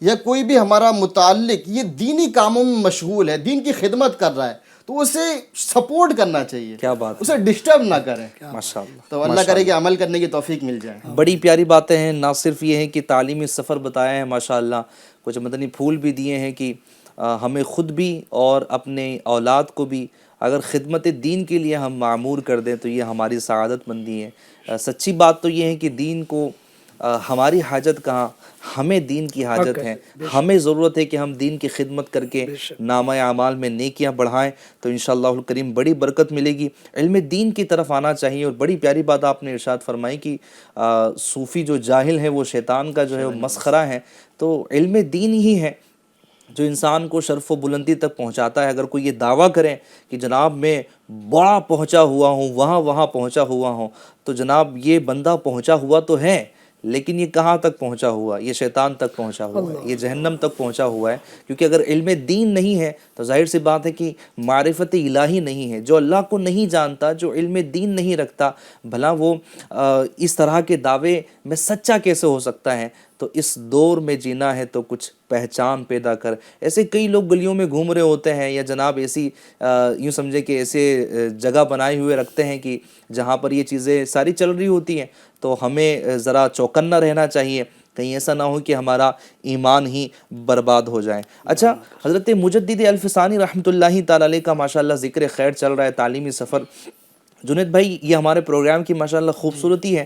یا کوئی بھی ہمارا متعلق یہ دینی کاموں میں مشغول ہے, دین کی خدمت کر رہا ہے, تو اسے سپورٹ کرنا چاہیے. کیا بات, اسے ڈسٹرب نہ کریں. ماشاءاللہ. تو اللہ کرے کہ عمل کرنے کی توفیق مل جائے. بڑی پیاری باتیں ہیں. نہ صرف یہ ہیں کہ تعلیمی سفر بتایا ہے ماشاءاللہ, کچھ مدنی پھول بھی دیے ہیں کہ ہمیں خود بھی اور اپنے اولاد کو بھی اگر خدمت دین کے لیے ہم معمور کر دیں تو یہ ہماری سعادت مندی ہے۔ سچی بات تو یہ ہے کہ دین کو ہماری حاجت کہاں، ہمیں دین کی حاجت ہے، ہمیں ضرورت ہے کہ ہم دین کی خدمت کر کے نامہ اعمال میں نیکیاں بڑھائیں، تو انشاءاللہ الکریم بڑی برکت ملے گی۔ علم دین کی طرف آنا چاہیے، اور بڑی پیاری بات آپ نے ارشاد فرمائی کہ صوفی جو جاہل ہے وہ شیطان کا جو ہے وہ مسخرہ ہے، تو علم دین ہی ہے جو انسان کو شرف و بلندی تک پہنچاتا ہے۔ اگر کوئی یہ دعویٰ کرے کہ جناب میں بڑا پہنچا ہوا ہوں، وہاں پہنچا ہوا ہوں، تو جناب یہ بندہ پہنچا ہوا تو ہے، لیکن یہ کہاں تک پہنچا ہوا؟ یہ شیطان تک پہنچا ہوا ہے، یہ جہنم تک پہنچا ہوا ہے، کیونکہ اگر علم دین نہیں ہے تو ظاہر سی بات ہے کہ معرفت الہی نہیں ہے۔ جو اللہ کو نہیں جانتا، جو علم دین نہیں رکھتا، بھلا وہ اس طرح کے دعوے میں سچا کیسے ہو سکتا ہے؟ تو اس دور میں جینا ہے تو کچھ پہچان پیدا کر۔ ایسے کئی لوگ گلیوں میں گھوم رہے ہوتے ہیں، یا جناب ایسی یوں سمجھے کہ ایسے جگہ بنائے ہوئے رکھتے ہیں کہ جہاں پر یہ چیزیں ساری چل رہی ہوتی ہیں، تو ہمیں ذرا چوکنا رہنا چاہیے، کہیں ایسا نہ ہو کہ ہمارا ایمان ہی برباد ہو جائے۔ اچھا، حضرت مجدد الفسانی رحمۃ اللہ تعالی علیہ کا ماشاءاللہ ذکر خیر چل رہا ہے، تعلیمی سفر۔ جنید بھائی، یہ ہمارے پروگرام کی ماشاءاللہ خوبصورتی ہے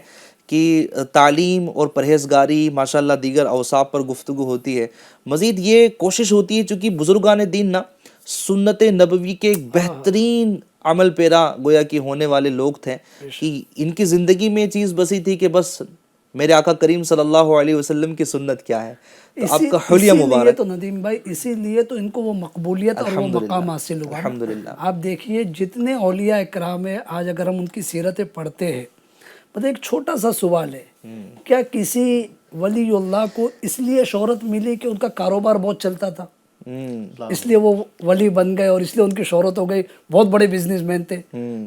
کہ تعلیم اور پرہیزگاری ماشاءاللہ دیگر اوصاف پر گفتگو ہوتی ہے۔ مزید یہ کوشش ہوتی ہے، چونکہ بزرگان دین نا سنت نبوی کے ایک بہترین عمل پیرا گویا کہ ہونے والے لوگ تھے، کہ ان کی زندگی میں یہ چیز بسی تھی کہ بس میرے آقا کریم صلی اللہ علیہ وسلم کی سنت کیا ہے، تو آپ کا حلیہ مبارک۔ تو ندیم بھائی، اسی لیے تو ان کو وہ مقبولیت اور وہ مقام حاصل ہوا۔ الحمدللہ۔ آپ دیکھیے جتنے اولیاء اکرام ہیں، آج اگر ہم ان کی سیرتیں پڑھتے ہیں، پتہ ایک چھوٹا سا سوال ہے، کیا کسی ولی اللہ کو اس لیے شہرت ملی کہ ان کا کاروبار بہت چلتا تھا، اس لیے وہ ولی بن گئے اور اس لیے ان کی شہرت ہو گئی؟ بہت بڑے بزنس مین تھے،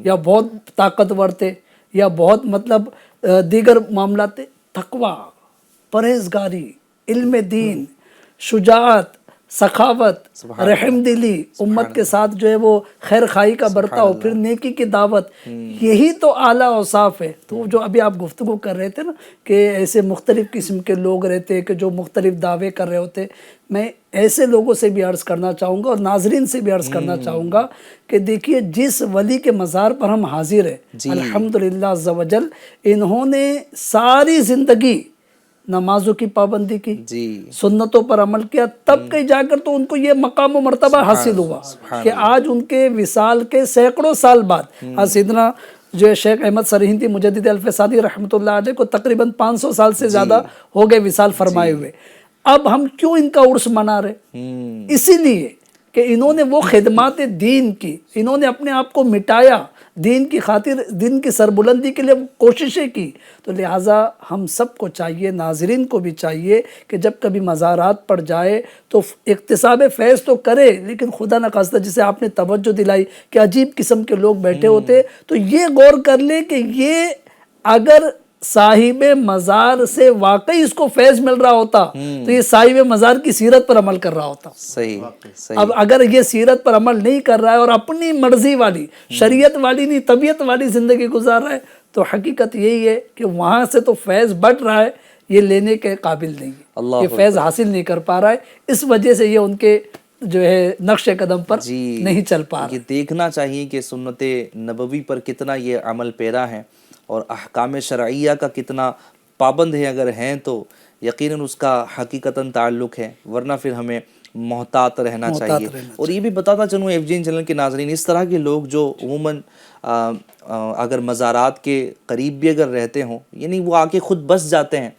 یا بہت طاقتور تھے، یا بہت مطلب دیگر معاملات تھے؟ تقوی، پرہیزگاری، علم دین، شجاعت، سخاوت، رحم دلی، امت کے ساتھ جو ہے وہ خیر خواہی کا برتاؤ، پھر نیکی کی دعوت، یہی تو اعلیٰ اوصاف ہے۔ تو جو ابھی آپ گفتگو کر رہے تھے نا کہ ایسے مختلف قسم کے لوگ رہتے کہ جو مختلف دعوے کر رہے ہوتے، میں ایسے لوگوں سے بھی عرض کرنا چاہوں گا اور ناظرین سے بھی عرض کرنا چاہوں گا کہ دیکھیے جس ولی کے مزار پر ہم حاضر ہیں، الحمدللہ عز و جل، انہوں نے ساری زندگی نمازوں کی پابندی کی، سنتوں پر عمل کیا، تب کہیں جا کر تو ان کو یہ مقام و مرتبہ حاصل ہوا کہ آج ان کے وصال کے سینکڑوں سال بعد سیدنا جو ہے شیخ احمد سرہندی مجدد الفسانی رحمۃ اللہ علیہ کو تقریباً 500 سال سے زیادہ ہو گئے وصال فرمائے ہوئے، اب ہم کیوں ان کا عرس منا رہے؟ اسی لیے کہ انہوں نے وہ خدمات دین کی، انہوں نے اپنے آپ کو مٹایا، دین کی خاطر، دین کی سربلندی کے لیے کوششیں کی۔ تو لہٰذا ہم سب کو چاہیے، ناظرین کو بھی چاہیے کہ جب کبھی مزارات پر جائے تو اکتساب فیض تو کرے، لیکن خدا نخواستہ جسے آپ نے توجہ دلائی کہ عجیب قسم کے لوگ بیٹھے ہوتے، تو یہ غور کر لے کہ یہ اگر صاحب مزار سے واقعی اس کو فیض مل رہا ہوتا تو یہ صاحب مزار کی سیرت پر عمل کر رہا ہوتا۔ صحیح۔ اب اگر یہ سیرت پر عمل نہیں کر رہا ہے اور اپنی مرضی والی، شریعت والی نہیں، طبیعت والی زندگی گزار رہا ہے، تو حقیقت یہی ہے کہ وہاں سے تو فیض بٹ رہا ہے، یہ لینے کے قابل نہیں ہے، یہ فیض حاصل نہیں کر پا رہا ہے، اس وجہ سے یہ ان کے جو ہے نقش قدم پر نہیں چل پا رہا۔ یہ دیکھنا چاہیے کہ سنت نبوی پر کتنا یہ عمل پیرا ہے، اور احکام شرعیہ کا کتنا پابند ہے، اگر ہیں تو یقیناً اس کا حقیقتاً تعلق ہے، ورنہ پھر ہمیں محتاط رہنا چاہیے۔ اور یہ بھی بتاتا چلوں ایف جی این چینل کے ناظرین، اس طرح کے لوگ جو عموماً اگر مزارات کے قریب بھی اگر رہتے ہوں، یعنی وہ آ کے خود بس جاتے ہیں،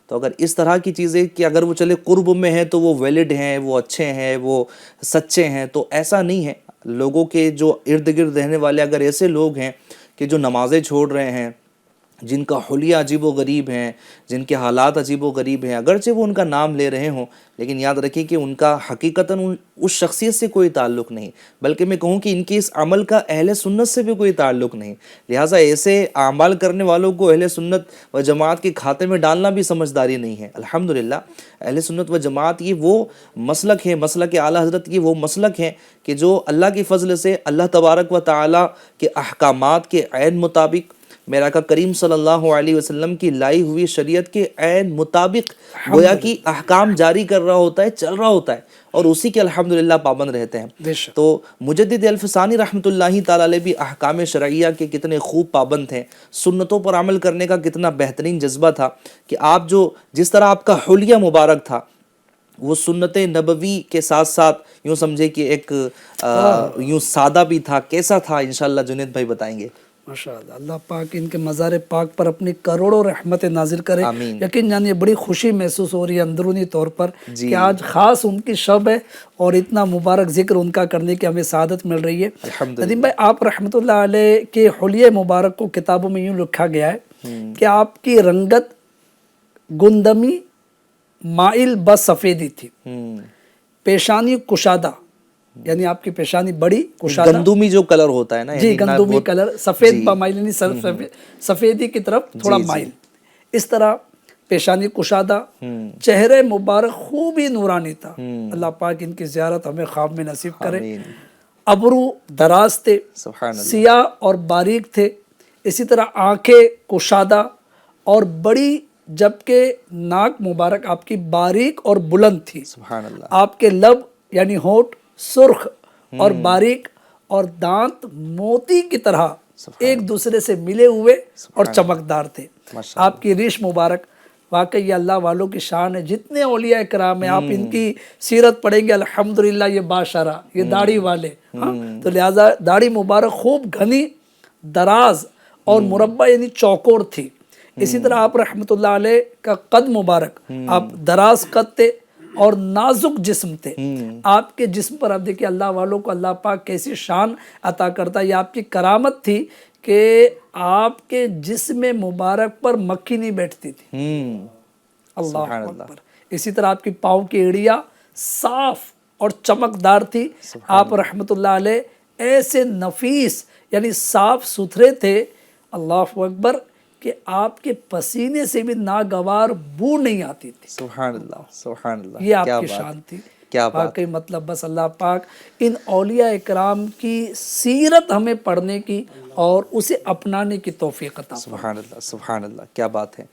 تو اگر اس طرح کی چیزیں کہ اگر وہ چلے قرب میں ہیں تو وہ ویلڈ ہیں، وہ اچھے ہیں، وہ سچے ہیں، تو ایسا نہیں ہے۔ لوگوں کے جو ارد گرد رہنے والے اگر ایسے لوگ ہیں کہ جو نمازیں چھوڑ رہے ہیں، جن کا حلیہ عجیب و غریب ہیں، جن کے حالات عجیب و غریب ہیں، اگرچہ وہ ان کا نام لے رہے ہوں، لیکن یاد رکھیں کہ ان کا حقیقتاً اس شخصیت سے کوئی تعلق نہیں، بلکہ میں کہوں کہ ان کے اس عمل کا اہل سنت سے بھی کوئی تعلق نہیں۔ لہٰذا ایسے اعمال کرنے والوں کو اہل سنت و جماعت کے کھاتے میں ڈالنا بھی سمجھداری نہیں ہے۔ الحمدللہ اہل سنت و جماعت یہ وہ مسلک ہے، مسلک اعلیٰ حضرت یہ وہ مسلک ہے کہ جو اللہ کے فضل سے اللہ تبارک و تعالیٰ کے احکامات کے عین مطابق میرے آقا کریم صلی اللہ علیہ وسلم کی لائی ہوئی شریعت کے عین مطابق گویا کہ احکام جاری کر رہا ہوتا ہے، چل رہا ہوتا ہے، اور اسی کے الحمدللہ پابند رہتے ہیں۔ بے شک۔ تو مجدد الفسانی رحمۃ اللہ تعالی علیہ بھی احکام شرعیہ کے کتنے خوب پابند تھے، سنتوں پر عمل کرنے کا کتنا بہترین جذبہ تھا کہ آپ جس طرح آپ کا حلیہ مبارک تھا، وہ سنت نبوی کے ساتھ ساتھ یوں سمجھے کہ ایک یوں سادہ بھی تھا۔ کیسا تھا انشاءاللہ جنید بھائی بتائیں گے؟ ماشاءاللہ، اللہ پاک ان کے مزار پاک پر اپنی کروڑوں رحمت نازل کرے۔ آمین۔ یقین جانیے بڑی خوشی محسوس ہو رہی ہے اندرونی طور پر جی۔ کہ آج خاص ان کی شب ہے اور اتنا مبارک ذکر ان کا کرنے کی ہمیں سعادت مل رہی ہے۔ الحمدللہ۔ ندیم بھائی، آپ رحمۃ اللہ علیہ کے حلیہ مبارک کو کتابوں میں یوں لکھا گیا ہے کہ آپ کی رنگت گندمی مائل بس سفیدی تھی، پیشانی کشادہ، یعنی آپ کی پیشانی بڑی کشادہ، گندمی جو کلر ہوتا ہے نا، جی یعنی گندمی کلر، سفید مائل یعنی سفیدی کی طرف تھوڑا مائل، اس طرح پیشانی کشادہ، چہرے مبارک خوب ہی نورانی تھا۔ اللہ پاک ان کی زیارت ہمیں خواب میں نصیب کرے۔ آمین۔ ابرو دراز تھے، سبحان اللہ۔ سیاہ اور باریک تھے، اسی طرح آنکھیں کشادہ اور بڑی، جبکہ ناک مبارک آپ کی باریک اور بلند تھی۔ سبحان اللہ۔ آپ کے لب یعنی ہونٹ سرخ اور باریک اور دانت موتی کی طرح ایک دوسرے سے ملے ہوئے اور چمکدار تھے۔ آپ کی ریش مبارک، واقعی یہ اللہ والوں کی شان ہے، جتنے اولیاء کرام ہیں آپ ان کی سیرت پڑھیں گے الحمدللہ یہ باشرہ، یہ داڑھی والے، تو لہٰذا داڑھی مبارک خوب گھنی، دراز اور مربع یعنی چوکور تھی۔ اسی طرح آپ رحمۃ اللہ علیہ کا قد مبارک، آپ دراز قد تھے اور نازک جسم تھے۔ آپ کے جسم پر آپ دیکھیں اللہ والوں کو اللہ پاک کیسی شان عطا کرتا ہے، یہ آپ کی کرامت تھی کہ آپ کے جسم مبارک پر مکھی نہیں بیٹھتی تھی۔ اللہ اکبر۔ اسی طرح آپ کی پاؤں کی ایڑیاں صاف اور چمکدار تھی۔ آپ رحمۃ اللہ علیہ ایسے نفیس یعنی صاف ستھرے تھے، اللہ اکبر، کہ آپ کے پسینے سے بھی ناگوار بو نہیں آتی تھی۔ سبحان اللہ، سبحان اللہ۔ یہ آپ کی شان تھی۔ کیا بات، واقعی مطلب بس اللہ پاک ان اولیاء اکرام کی سیرت ہمیں پڑھنے کی اور اسے اپنانے کی توفیق عطا فرمائے۔ سبحان اللہ، سبحان اللہ، کیا بات ہے۔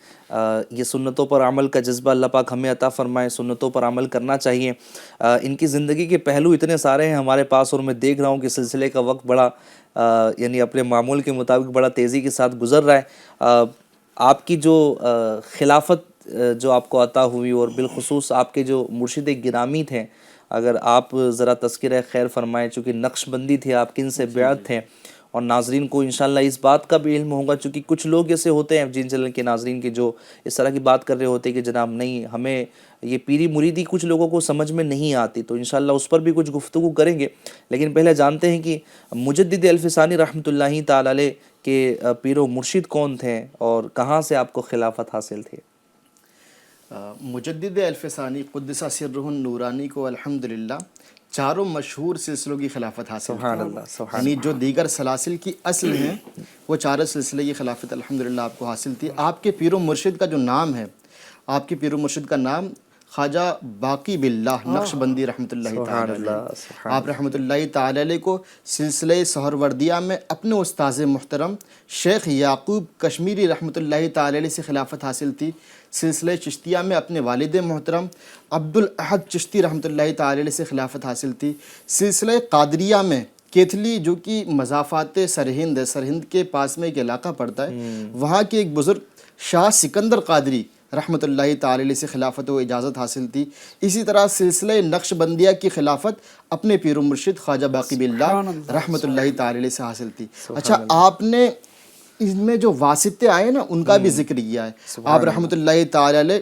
یہ سنتوں پر عمل کا جذبہ اللہ پاک ہمیں عطا فرمائے، سنتوں پر عمل کرنا چاہیے۔ ان کی زندگی کے پہلو اتنے سارے ہیں ہمارے پاس، اور میں دیکھ رہا ہوں کہ سلسلے کا وقت بڑا یعنی اپنے معمول کے مطابق بڑا تیزی کے ساتھ گزر رہا ہے۔ آپ کی جو خلافت جو آپ کو عطا ہوئی، اور بالخصوص آپ کے جو مرشد گرامی تھے، اگر آپ ذرا تذکرہ خیر فرمائیں، چونکہ نقش بندی تھے آپ، کن سے بیعت تھے، اور ناظرین کو انشاءاللہ اس بات کا بھی علم ہوگا، چونکہ کچھ لوگ ایسے ہوتے ہیں جن چینل کے ناظرین کے جو اس طرح کی بات کر رہے ہوتے ہیں کہ جناب نہیں، ہمیں یہ پیری مریدی کچھ لوگوں کو سمجھ میں نہیں آتی، تو انشاءاللہ اس پر بھی کچھ گفتگو کریں گے۔ لیکن پہلے جانتے ہیں کہ مجدد الفسانی رحمۃ اللہ تعالی علیہ کے پیر و مرشد کون تھے اور کہاں سے آپ کو خلافت حاصل تھی؟ مجدد الفسانی قدس سرہ النورانی کو الحمدللہ چاروں مشہور سلسلوں کی خلافت حاصل سبحان اللہ، سبحان یعنی جو دیگر سلاسل کی اصل ہیں وہ چاروں سلسلے کی خلافت الحمدللہ آپ کو حاصل تھی۔ آپ کے پیر و مرشد کا جو نام ہے، آپ کے پیر و مرشد کا نام خواجہ باقی باللہ نقش بندی رحمۃ اللہ تعالی علیہ۔ آپ رحمۃ اللہ تعالی علیہ کو سلسلہ سہروردیہ میں اپنے استاذ محترم شیخ یعقوب کشمیری رحمۃ اللہ تعالی علیہ سے خلافت حاصل تھی۔ سلسلہ چشتیہ میں اپنے والد محترم عبد الاحد چشتی رحمۃ اللہ تعالی علیہ سے خلافت حاصل تھی۔ سلسلہ قادریہ میں کیتھلی، جو کہ مضافات سرہند ہے، سرہند کے پاس میں ایک علاقہ پڑتا ہے، وہاں کے ایک بزرگ شاہ سکندر قادری رحمۃ اللہ تعالی علیہ سے خلافت و اجازت حاصل تھی۔ اسی طرح سلسلہ نقش بندیہ کی خلافت اپنے پیر و مرشد خواجہ باقی باللہ رحمۃ اللہ تعالی علیہ سے حاصل تھی۔ اچھا، آپ نے ان میں جو واسطے آئے نا ان کا بھی ذکر کیا ہے۔ آپ رحمۃ اللہ تعالی علیہ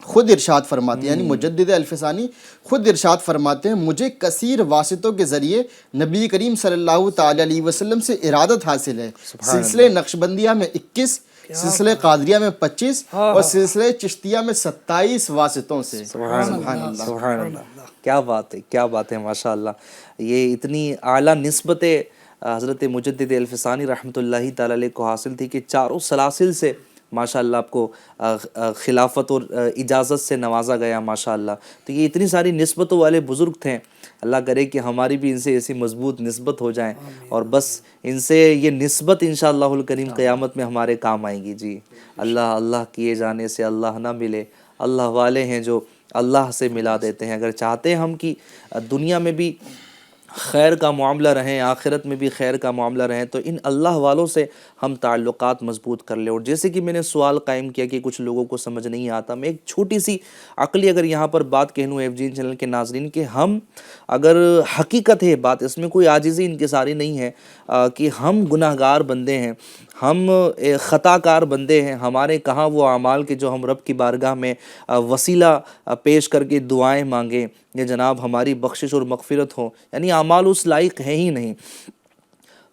خود ارشاد فرماتے ہیں، یعنی مجدد الفسانی خود ارشاد فرماتے ہیں، مجھے کثیر واسطوں کے ذریعے نبی کریم صلی اللہ تعالی علیہ وسلم سے ارادت حاصل ہے۔ سلسلہ نقش بندیہ میں 21، سلسلہ قادریہ میں 25 اور سلسلہ چشتیہ میں 27 واسطوں سے۔ سبحان اللہ، سبحان اللہ، کیا بات ہے، کیا بات ہے، ماشاء اللہ۔ یہ اتنی اعلیٰ نسبت حضرت مجدد الفسانی رحمۃ اللہ تعالی علیہ کو حاصل تھی کہ چاروں سلاسل سے ماشاءاللہ آپ کو خلافت اور اجازت سے نوازا گیا ماشاءاللہ. تو یہ اتنی ساری نسبتوں والے بزرگ تھے. اللہ کرے کہ ہماری بھی ان سے ایسی مضبوط نسبت ہو جائیں اور بس ان سے یہ نسبت انشاءاللہ الکریم قیامت میں ہمارے کام آئیں گی. جی اللہ اللہ کیے جانے سے اللہ نہ ملے. اللہ والے ہیں جو اللہ سے ملا دیتے ہیں. اگر چاہتے ہیں ہم کہ دنیا میں بھی خیر کا معاملہ رہیں، آخرت میں بھی خیر کا معاملہ رہیں، تو ان اللہ والوں سے ہم تعلقات مضبوط کر لیں. اور جیسے کہ میں نے سوال قائم کیا کہ کچھ لوگوں کو سمجھ نہیں آتا، میں ایک چھوٹی سی عقلی اگر یہاں پر بات کہہ لوں FGN چینل کے ناظرین، کہ ہم اگر حقیقت ہے بات، اس میں کوئی عاجزی انکساری نہیں ہے کہ ہم گناہ گار بندے ہیں، ہم خطا کار بندے ہیں. ہمارے کہاں وہ اعمال کے جو ہم رب کی بارگاہ میں وسیلہ پیش کر کے دعائیں مانگیں یا جناب ہماری بخشش اور مغفرت ہو، یعنی اعمال اس لائق ہے ہی نہیں.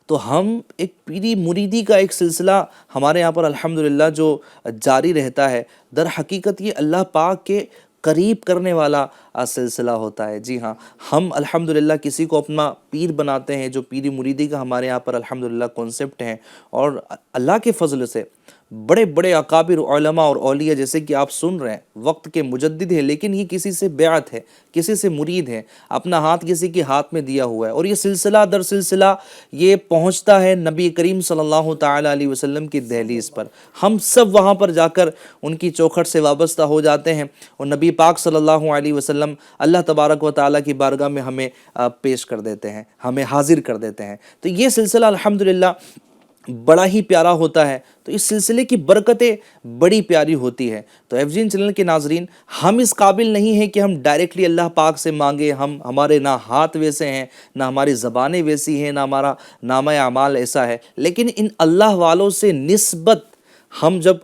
تو ہم ایک پیری مریدی کا ایک سلسلہ ہمارے یہاں پر الحمدللہ جو جاری رہتا ہے، در حقیقت یہ اللہ پاک کے قریب کرنے والا سلسلہ ہوتا ہے. جی ہاں، ہم الحمدللہ کسی کو اپنا پیر بناتے ہیں، جو پیری مریدی کا ہمارے یہاں پر الحمدللہ کنسپٹ ہے، اور اللہ کے فضل سے بڑے بڑے اکابر علماء اور اولیاء جیسے کہ آپ سن رہے ہیں، وقت کے مجدد ہیں، لیکن یہ کسی سے بیعت ہے، کسی سے مرید ہے، اپنا ہاتھ کسی کے ہاتھ میں دیا ہوا ہے، اور یہ سلسلہ در سلسلہ یہ پہنچتا ہے نبی کریم صلی اللہ تعالی علیہ وسلم کی دہلیز پر. ہم سب وہاں پر جا کر ان کی چوکھٹ سے وابستہ ہو جاتے ہیں، اور نبی پاک صلی اللہ علیہ وسلم اللہ تبارک و تعالیٰ کی بارگاہ میں ہمیں پیش کر دیتے ہیں، ہمیں حاضر کر دیتے ہیں. تو یہ سلسلہ الحمدللہ بڑا ہی پیارا ہوتا ہے. تو اس سلسلے کی برکتیں بڑی پیاری ہوتی ہے. تو FGN چینل کے ناظرین، ہم اس قابل نہیں ہیں کہ ہم ڈائریکٹلی اللہ پاک سے مانگیں. ہمارے نہ ہاتھ ویسے ہیں، نہ ہماری زبانیں ویسی ہیں، نہ ہمارا نامہ اعمال ایسا ہے، لیکن ان اللہ والوں سے نسبت ہم جب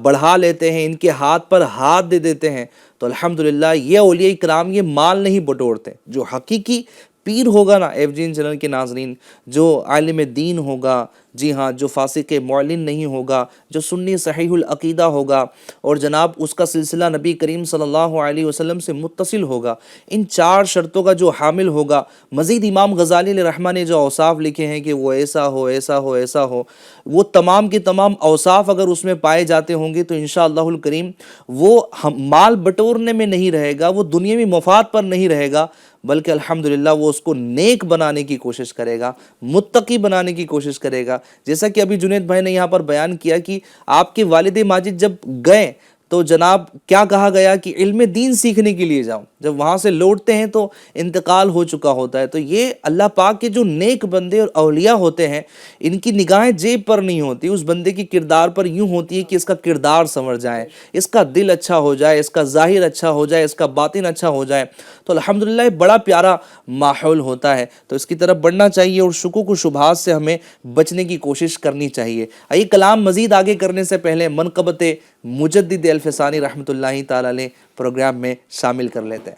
بڑھا لیتے ہیں، ان کے ہاتھ پر ہاتھ دے دیتے ہیں، تو الحمدللہ یہ اولیاء کرام یہ مال نہیں بٹورتے. جو حقیقی پیر ہوگا نا FGN چینل کے ناظرین، جو عالم دین ہوگا، جی ہاں، جو فاسق معلن نہیں ہوگا، جو سنی صحیح العقیدہ ہوگا، اور جناب اس کا سلسلہ نبی کریم صلی اللہ علیہ وسلم سے متصل ہوگا، ان 4 شرطوں کا جو حامل ہوگا. مزید امام غزالی علیہ رحمہ نے جو اوصاف لکھے ہیں کہ وہ ایسا ہو ایسا ہو ایسا ہو، وہ تمام کے تمام اوصاف اگر اس میں پائے جاتے ہوں گے تو انشاءاللہ الکریم وہ مال بٹورنے میں نہیں رہے گا، وہ دنیاوی مفاد پر نہیں رہے گا، بلکہ الحمدللہ وہ اس کو نیک بنانے کی کوشش کرے گا، متقی بنانے کی کوشش کرے گا. جیسا کہ ابھی جنید بھائی نے یہاں پر بیان کیا کہ آپ کے والد ماجد جب گئے تو جناب کیا کہا گیا کہ علم دین سیکھنے کے لیے جاؤ. جب وہاں سے لوٹتے ہیں تو انتقال ہو چکا ہوتا ہے. تو یہ اللہ پاک کے جو نیک بندے اور اولیاء ہوتے ہیں، ان کی نگاہیں جیب پر نہیں ہوتی، اس بندے کی کردار پر یوں ہوتی ہے کہ اس کا کردار سنور جائے، اس کا دل اچھا ہو جائے، اس کا ظاہر اچھا ہو جائے، اس کا باطن اچھا ہو جائے. تو الحمدللہ یہ بڑا پیارا ماحول ہوتا ہے. تو اس کی طرف بڑھنا چاہیے اور شکوک و شبہات سے ہمیں بچنے کی کوشش کرنی چاہیے. یہ کلام مزید آگے کرنے سے پہلے منقبت مجدد الفسانی رحمۃ اللہ تعالی علیہ پروگرام میں شامل کر لیتے ہیں.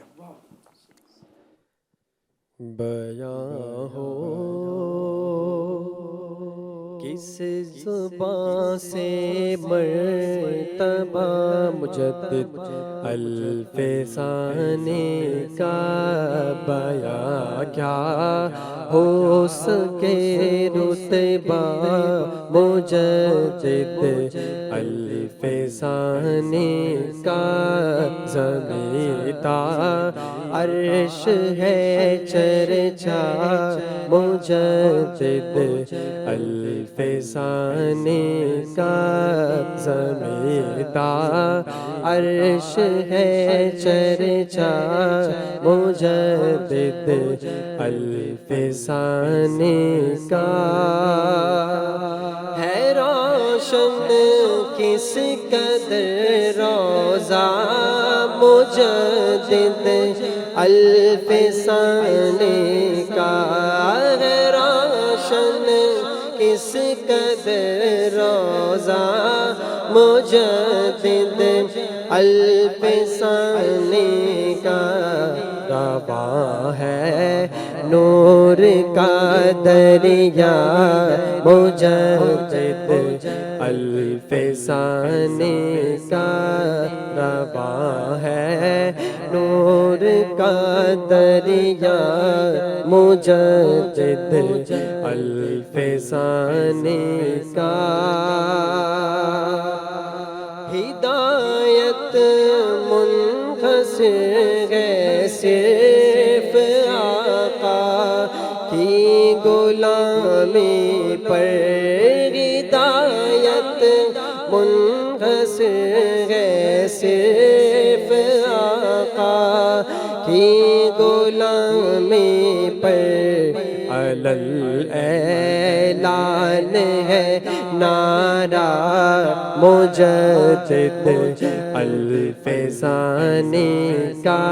بیاں ہو کس زبان سے مرتبہ مجدد الفسانے کا بیاں کیا ہو سکے رتبہ مجدد الفسانے کا زمیدہ عرش ہے چرچا مجدد الفسانے کا زمیدہ عرش ہے چرچا مجدد الفسانے کا ہے روشن کس قدر روزہ مجدد الفسانے کا ہے روشن کس قدر روزہ مجدد الفسانے کا رواں ہے نور کا دریا مجدد الفسانے کا رواں ہے نور کا دریا مجدد الفسانے کا صرف آقا کی غلامی پر ہدایت منحصر ہے، صرف آقا کی غلامی پر علی الاعلان ہے نعرہ مجدد الف ثانی کا،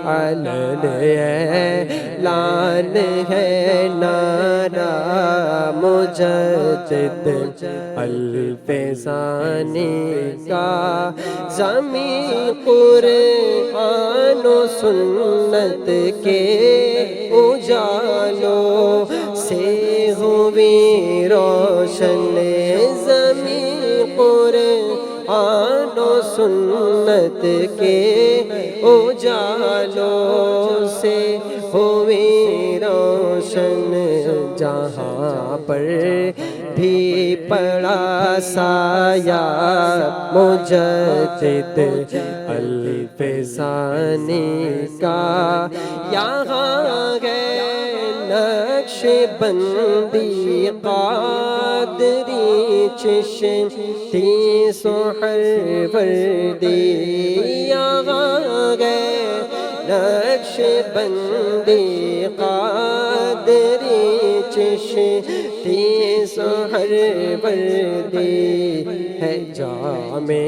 علی اعلان ہے نعرہ مجدد الف ثانی کا، زمین قرآن و سنت کے اجالوں سے ہوئی روشن، زمین قرآن و سنت کے اجالوں سے ہوئی روشن، جہاں پر بھی پڑا سایہ مجدد الف ثانی کا، یہاں ہے نقش بندی قادری چشتی سہروردی، یہاں ہے نقش بندی قادری چشتی سہروردی، ہے جامع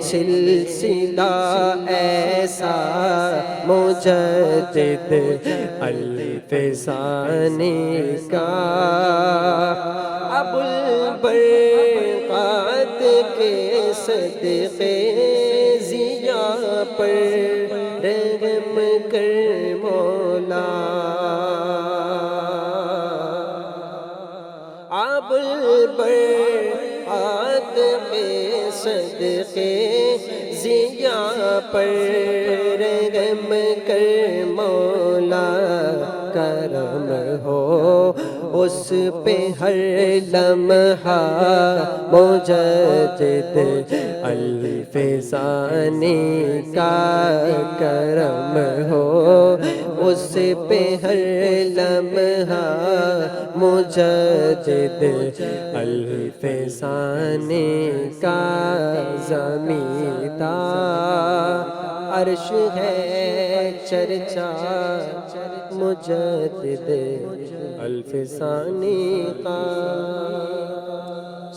سلسلہ ایسا مجدد الف ثانی کا، ابو البرکات کے صدقے ضیاء پر رحم کر مولا، ابو البرکات کے صدقے ضیاء پر رحم کر مولا، کرم ہو اس پہ ہر لمحہ مجدد الف ثانی کا، کرم ہو اس پہ ہر لمحہ مجدد الف ثانی کا، زمیدہ عرش ہے چرچا مجدد الف ثانی کا۔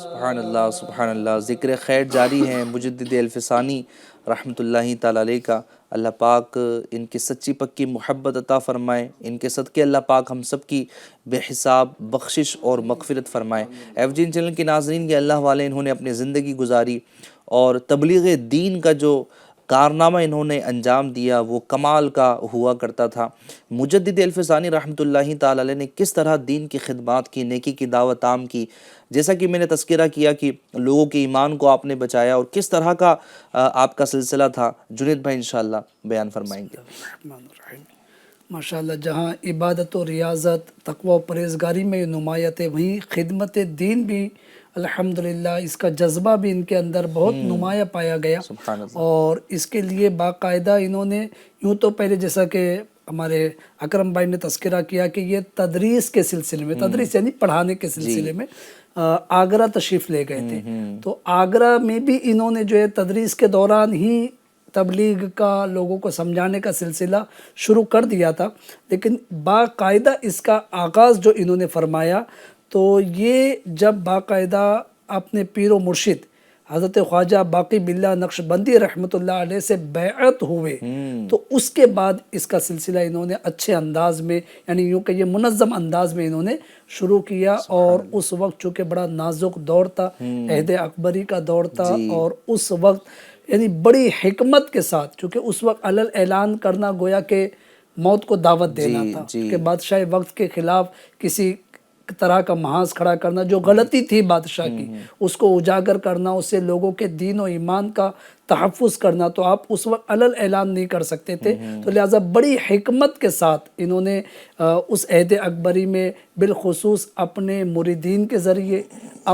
سبحان اللہ سبحان اللہ، ذکر خیر جاری ہے مجدد الف ثانی رحمۃ اللہ تعالیٰ علیہ کا۔ اللہ پاک ان کی سچی پکی محبت عطا فرمائے، ان کے صدقے اللہ پاک ہم سب کی بے حساب بخشش اور مغفرت فرمائے۔ ایف جی این چینل کے ناظرین، یہ اللہ والے انہوں نے اپنی زندگی گزاری اور تبلیغ دین کا جو کارنامہ انہوں نے انجام دیا وہ کمال کا ہوا کرتا تھا۔ مجدد الف ثانی رحمۃ اللہ تعالیٰ علیہ نے کس طرح دین کی خدمات کی، نیکی کی دعوت عام کی، جیسا کہ میں نے تذکرہ کیا کہ لوگوں کے ایمان کو آپ نے بچایا، اور کس طرح کا آپ کا سلسلہ تھا، جنید بھائی انشاءاللہ بیان فرمائیں گے۔ ماشاءاللہ، جہاں عبادت و ریاضت، تقوی و پرہیزگاری میں نمایاں ہے، وہیں خدمت دین بھی الحمدللہ اس کا جذبہ بھی ان کے اندر بہت نمایاں پایا گیا، اور اس کے لیے باقاعدہ انہوں نے یوں تو پہلے جیسا کہ ہمارے اکرم بھائی نے تذکرہ کیا کہ یہ تدریس کے سلسلے میں، تدریس یعنی پڑھانے کے سلسلے میں آگرہ تشریف لے گئے تھے، تو آگرہ میں بھی انہوں نے جو ہے تدریس کے دوران ہی تبلیغ کا، لوگوں کو سمجھانے کا سلسلہ شروع کر دیا تھا، لیکن باقاعدہ اس کا آغاز جو انہوں نے فرمایا تو یہ جب باقاعدہ اپنے پیر و مرشد حضرت خواجہ باقی باللہ نقشبندی رحمۃ اللہ علیہ سے بیعت ہوئے، تو اس کے بعد اس کا سلسلہ انہوں نے اچھے انداز میں، یعنی یوں کہ یہ منظم انداز میں انہوں نے شروع کیا، اور اس وقت چونکہ بڑا نازک دور تھا، عہد اکبری کا دور تھا، اور اس وقت یعنی بڑی حکمت کے ساتھ، چونکہ اس وقت علل اعلان کرنا گویا کہ موت کو دعوت دینا تھا کہ بادشاہ وقت کے خلاف کسی طرح کا محاذ کھڑا کرنا، جو غلطی تھی بادشاہ کی اس کو اجاگر کرنا، اس سے لوگوں کے دین و ایمان کا تحفظ کرنا، تو آپ اس وقت علل اعلان نہیں کر سکتے تھے، تو لہٰذا بڑی حکمت کے ساتھ انہوں نے اس عہد اکبری میں بالخصوص اپنے مریدین کے ذریعے،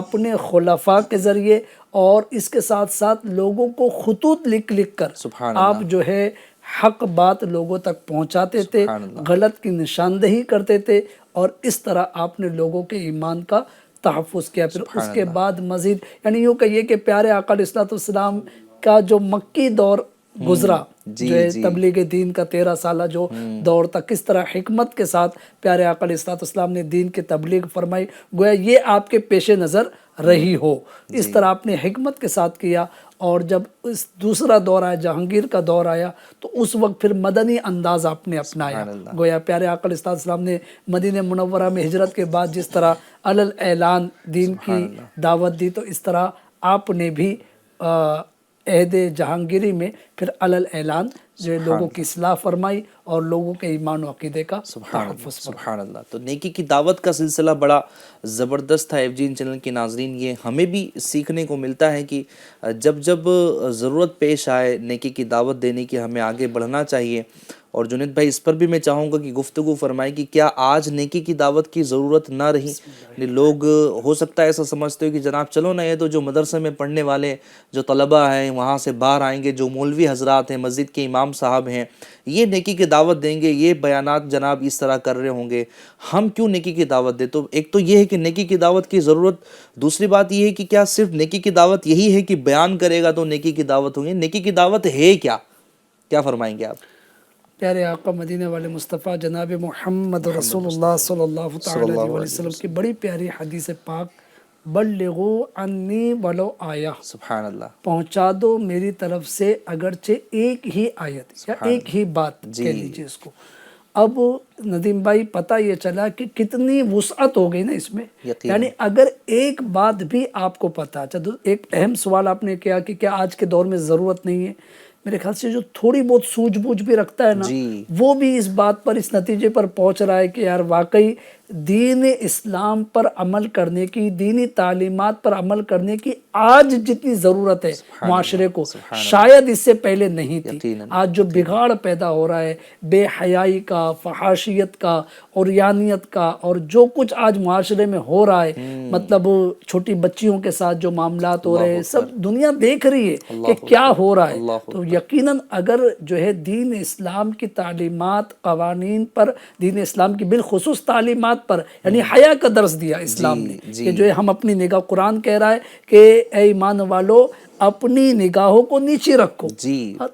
اپنے خلفاء کے ذریعے، اور اس کے ساتھ ساتھ لوگوں کو خطوط لکھ کر آپ جو ہے حق بات لوگوں تک پہنچاتے تھے، غلط کی نشاندہی کرتے تھے، اور اس طرح آپ نے لوگوں کے ایمان کا تحفظ کیا۔ پھر اس کے بعد مزید یعنی یوں کہیے کہ پیارے آقا علیہ الصلوۃ والسلام کا جو مکی دور گزرا، جو ہے تبلیغ دین کا 13 سالہ جو دور تھا، کس طرح حکمت کے ساتھ پیارے آقا علیہ الصلوۃ والسلام نے دین کی تبلیغ فرمائی، گویا یہ آپ کے پیش نظر رہی ہو، اس طرح آپ نے حکمت کے ساتھ کیا۔ اور جب اس دوسرا دور آیا، جہانگیر کا دور آیا، تو اس وقت پھر مدنی انداز آپ نے اپنایا، گویا پیارے آقا علیہ الصلوۃ والسلام نے مدینہ منورہ میں ہجرت کے بعد جس طرح علی اعلان دین کی دعوت دی، تو اس طرح آپ نے بھی عہد جہانگیری میں پھر علی اعلان جو ہے لوگوں کی اصلاح فرمائی اور لوگوں کے ایمان و عقیدے کا تحفظ۔ سبحان اللہ۔ تو نیکی کی دعوت کا سلسلہ بڑا زبردست تھا۔ ایف جی چینل کے ناظرین، یہ ہمیں بھی سیکھنے کو ملتا ہے کہ جب ضرورت پیش آئے نیکی کی دعوت دینے کی، ہمیں آگے بڑھنا چاہیے۔ اور جنید بھائی، اس پر بھی میں چاہوں گا کہ گفتگو فرمائیں کہ کیا آج نیکی کی دعوت کی ضرورت نہ رہی؟ لوگ ہو سکتا ہے ایسا سمجھتے ہو کہ جناب چلو نا، یہ تو جو مدرسے میں پڑھنے والے جو طلبہ ہیں وہاں سے باہر آئیں گے، جو مولوی حضرات ہیں، مسجد کے امام صاحب ہیں، یہ نیکی کی دعوت دیں گے، یہ بیانات جناب اس طرح کر رہے ہوں گے، ہم کیوں نیکی کی دعوت دیں؟ تو ایک تو یہ ہے کہ نیکی کی دعوت کی ضرورت، دوسری بات یہ ہے کہ کیا صرف نیکی کی دعوت یہی ہے کہ بیان کرے گا تو نیکی کی دعوت ہوگی؟ نیکی کی دعوت ہے کیا فرمائیں گے آپ؟ پیارے آقا مدینہ والے مصطفیٰ جناب محمد رسول اللہ صلی اللہ تعالی علیہ وسلم کی بڑی پیاری حدیث پاک، بلغوا عنی ولو آیا، سبحان اللہ، پہنچا دو میری طرف سے اگرچہ ایک ہی آیت یا ایک ہی بات کہہ لیجیے اس کو۔ اب ندیم بھائی، پتہ یہ چلا کہ کتنی وسعت ہو گئی نا اس میں، یعنی اگر ایک بات بھی آپ کو پتہ، چلو ایک اہم سوال آپ نے کیا کہ کیا آج کے دور میں ضرورت نہیں ہے؟ میرے خیال سے جو تھوڑی بہت سوجھ بوجھ بھی رکھتا ہے نا، وہ بھی اس بات پر، اس نتیجے پر پہنچ رہا ہے کہ یار واقعی دین اسلام پر عمل کرنے کی، دینی تعلیمات پر عمل کرنے کی آج جتنی ضرورت ہے معاشرے کو، شاید اس سے پہلے نہیں تھی۔ آج جو بگاڑ پیدا ہو رہا ہے، بے حیائی کا، فحاشیت کا، عریانیت کا، اور جو کچھ آج معاشرے میں ہو رہا ہے، مطلب چھوٹی بچیوں کے ساتھ جو معاملات ہو رہے ہیں، سب دنیا دیکھ رہی ہے کہ کیا ہو رہا ہے۔ تو یقیناً اگر جو ہے دین اسلام کی تعلیمات، قوانین پر، دین اسلام کی بالخصوص تعلیمات پر، یعنی حیا کا درس دیا اسلام نے کہ جو ہے ہم اپنی نگاہ، قرآن کہہ رہا ہے کہ اے ایمان والو اپنی نگاہوں کو نیچے رکھو،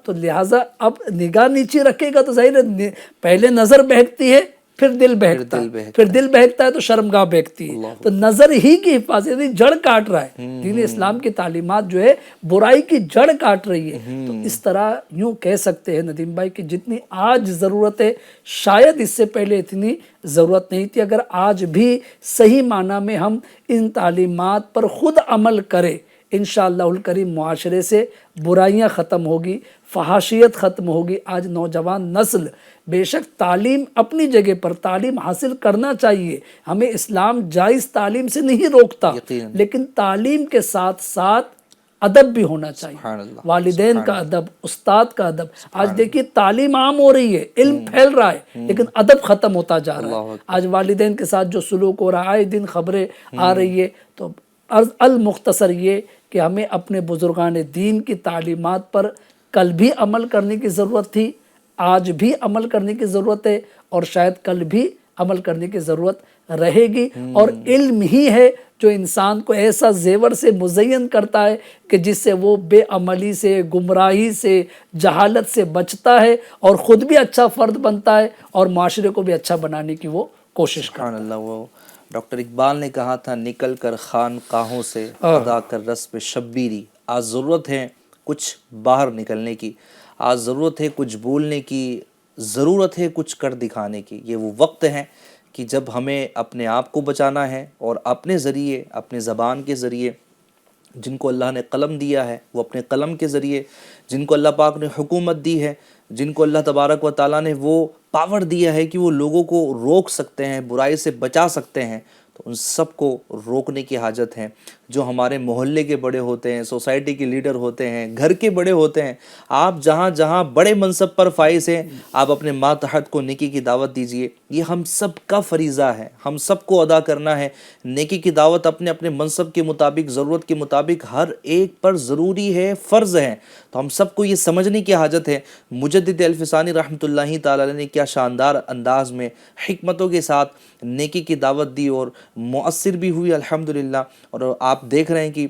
تو لہٰذا اب نگاہ نیچے رکھے گا تو ظاہر ہے پہلے نظر بہکتی ہے، پھر دل بہکتا ہے، پھر دل بہکتا ہے تو شرمگاہ بہکتی ہے، تو نظر ہی کی حفاظت، جڑ کاٹ رہا ہے دین اسلام کی تعلیمات، جو ہے برائی کی جڑ کاٹ رہی ہے۔ تو اس طرح یوں کہہ سکتے ہیں ندیم بھائی کہ جتنی آج ضرورت ہے، شاید اس سے پہلے اتنی ضرورت نہیں تھی۔ اگر آج بھی صحیح معنی میں ہم ان تعلیمات پر خود عمل کریں، انشاءاللہ الکریم معاشرے سے برائیاں ختم ہوگی، فحاشیت ختم ہوگی۔ آج نوجوان نسل بے شک تعلیم اپنی جگہ پر تعلیم حاصل کرنا چاہیے، ہمیں اسلام جائز تعلیم سے نہیں روکتا، لیکن تعلیم کے ساتھ ساتھ ادب بھی ہونا چاہیے، والدین کا ادب، استاد کا ادب۔ آج دیکھیے تعلیم عام ہو رہی ہے، علم پھیل رہا ہے، لیکن ادب ختم ہوتا جا رہا ہے۔ آج والدین کے ساتھ جو سلوک ہو رہا ہے، آئے دن خبریں آ رہی ہے۔ تو المختصر یہ کہ ہمیں اپنے بزرگان دین کی تعلیمات پر کل بھی عمل کرنے کی ضرورت تھی، آج بھی عمل کرنے کی ضرورت ہے، اور شاید کل بھی عمل کرنے کی ضرورت رہے گی۔ اور علم ہی ہے جو انسان کو ایسا زیور سے مزین کرتا ہے کہ جس سے وہ بے عملی سے، گمراہی سے، جہالت سے بچتا ہے، اور خود بھی اچھا فرد بنتا ہے اور معاشرے کو بھی اچھا بنانے کی وہ کوشش کرتا ہے۔ سبحان اللہ۔ وہ ڈاکٹر اقبال نے کہا تھا، نکل کر خانقاہوں سے ادا کر رسم شبیری۔ آج ضرورت ہے کچھ باہر نکلنے کی، آج ضرورت ہے کچھ بولنے کی، ضرورت ہے کچھ کر دکھانے کی۔ یہ وہ وقت ہے کہ جب ہمیں اپنے آپ کو بچانا ہے، اور اپنے ذریعے، اپنے زبان کے ذریعے، جن کو اللہ نے قلم دیا ہے وہ اپنے قلم کے ذریعے، جن کو اللہ پاک نے حکومت دی ہے، جن کو اللہ تبارک و تعالیٰ نے وہ پاور دیا ہے کہ وہ لوگوں کو روک سکتے ہیں، برائی سے بچا سکتے ہیں، تو ان سب کو روکنے کی حاجت ہے۔ جو ہمارے محلے کے بڑے ہوتے ہیں، سوسائٹی کے لیڈر ہوتے ہیں، گھر کے بڑے ہوتے ہیں، آپ جہاں جہاں بڑے منصب پر فائز ہیں، آپ اپنے ماتحت کو نیکی کی دعوت دیجئے. یہ ہم سب کا فریضہ ہے، ہم سب کو ادا کرنا ہے. نیکی کی دعوت اپنے اپنے منصب کے مطابق، ضرورت کے مطابق ہر ایک پر ضروری ہے، فرض ہے. تو ہم سب کو یہ سمجھنے کی حاجت ہے مجدد الفسانی رحمۃ اللہ تعالی علیہ نے کیا شاندار انداز میں حکمتوں کے ساتھ نیکی کی دعوت دی اور مؤثر بھی ہوئی الحمدللہ. اور آپ دیکھ رہے ہیں کہ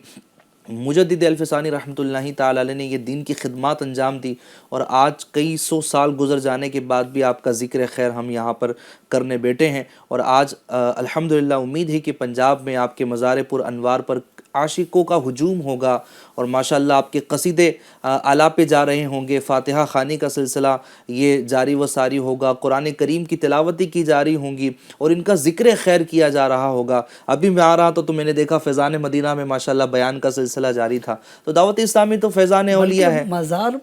مجدد الفسانی رحمۃ اللہ تعالی علیہ نے یہ دین کی خدمات انجام دی، اور آج کئی سو سال گزر جانے کے بعد بھی آپ کا ذکر خیر ہم یہاں پر کرنے بیٹھے ہیں. اور آج الحمدللہ امید ہے کہ پنجاب میں آپ کے مزار پر انوار پر عاشقوں کا ہجوم ہوگا، اور ماشاءاللہ آپ کے قصیدے اعلیٰ پہ جا رہے ہوں گے، فاتحہ خوانی کا سلسلہ یہ جاری و ساری ہوگا، قرآن کریم کی تلاوتیں کی جاری ہوں گی، اور ان کا ذکر خیر کیا جا رہا ہوگا. ابھی میں آ رہا تھا تو میں نے دیکھا فیضان مدینہ میں ماشاءاللہ بیان کا سلسلہ جاری تھا. تو دعوت اسلامی تو فیضان اولیاء ہے.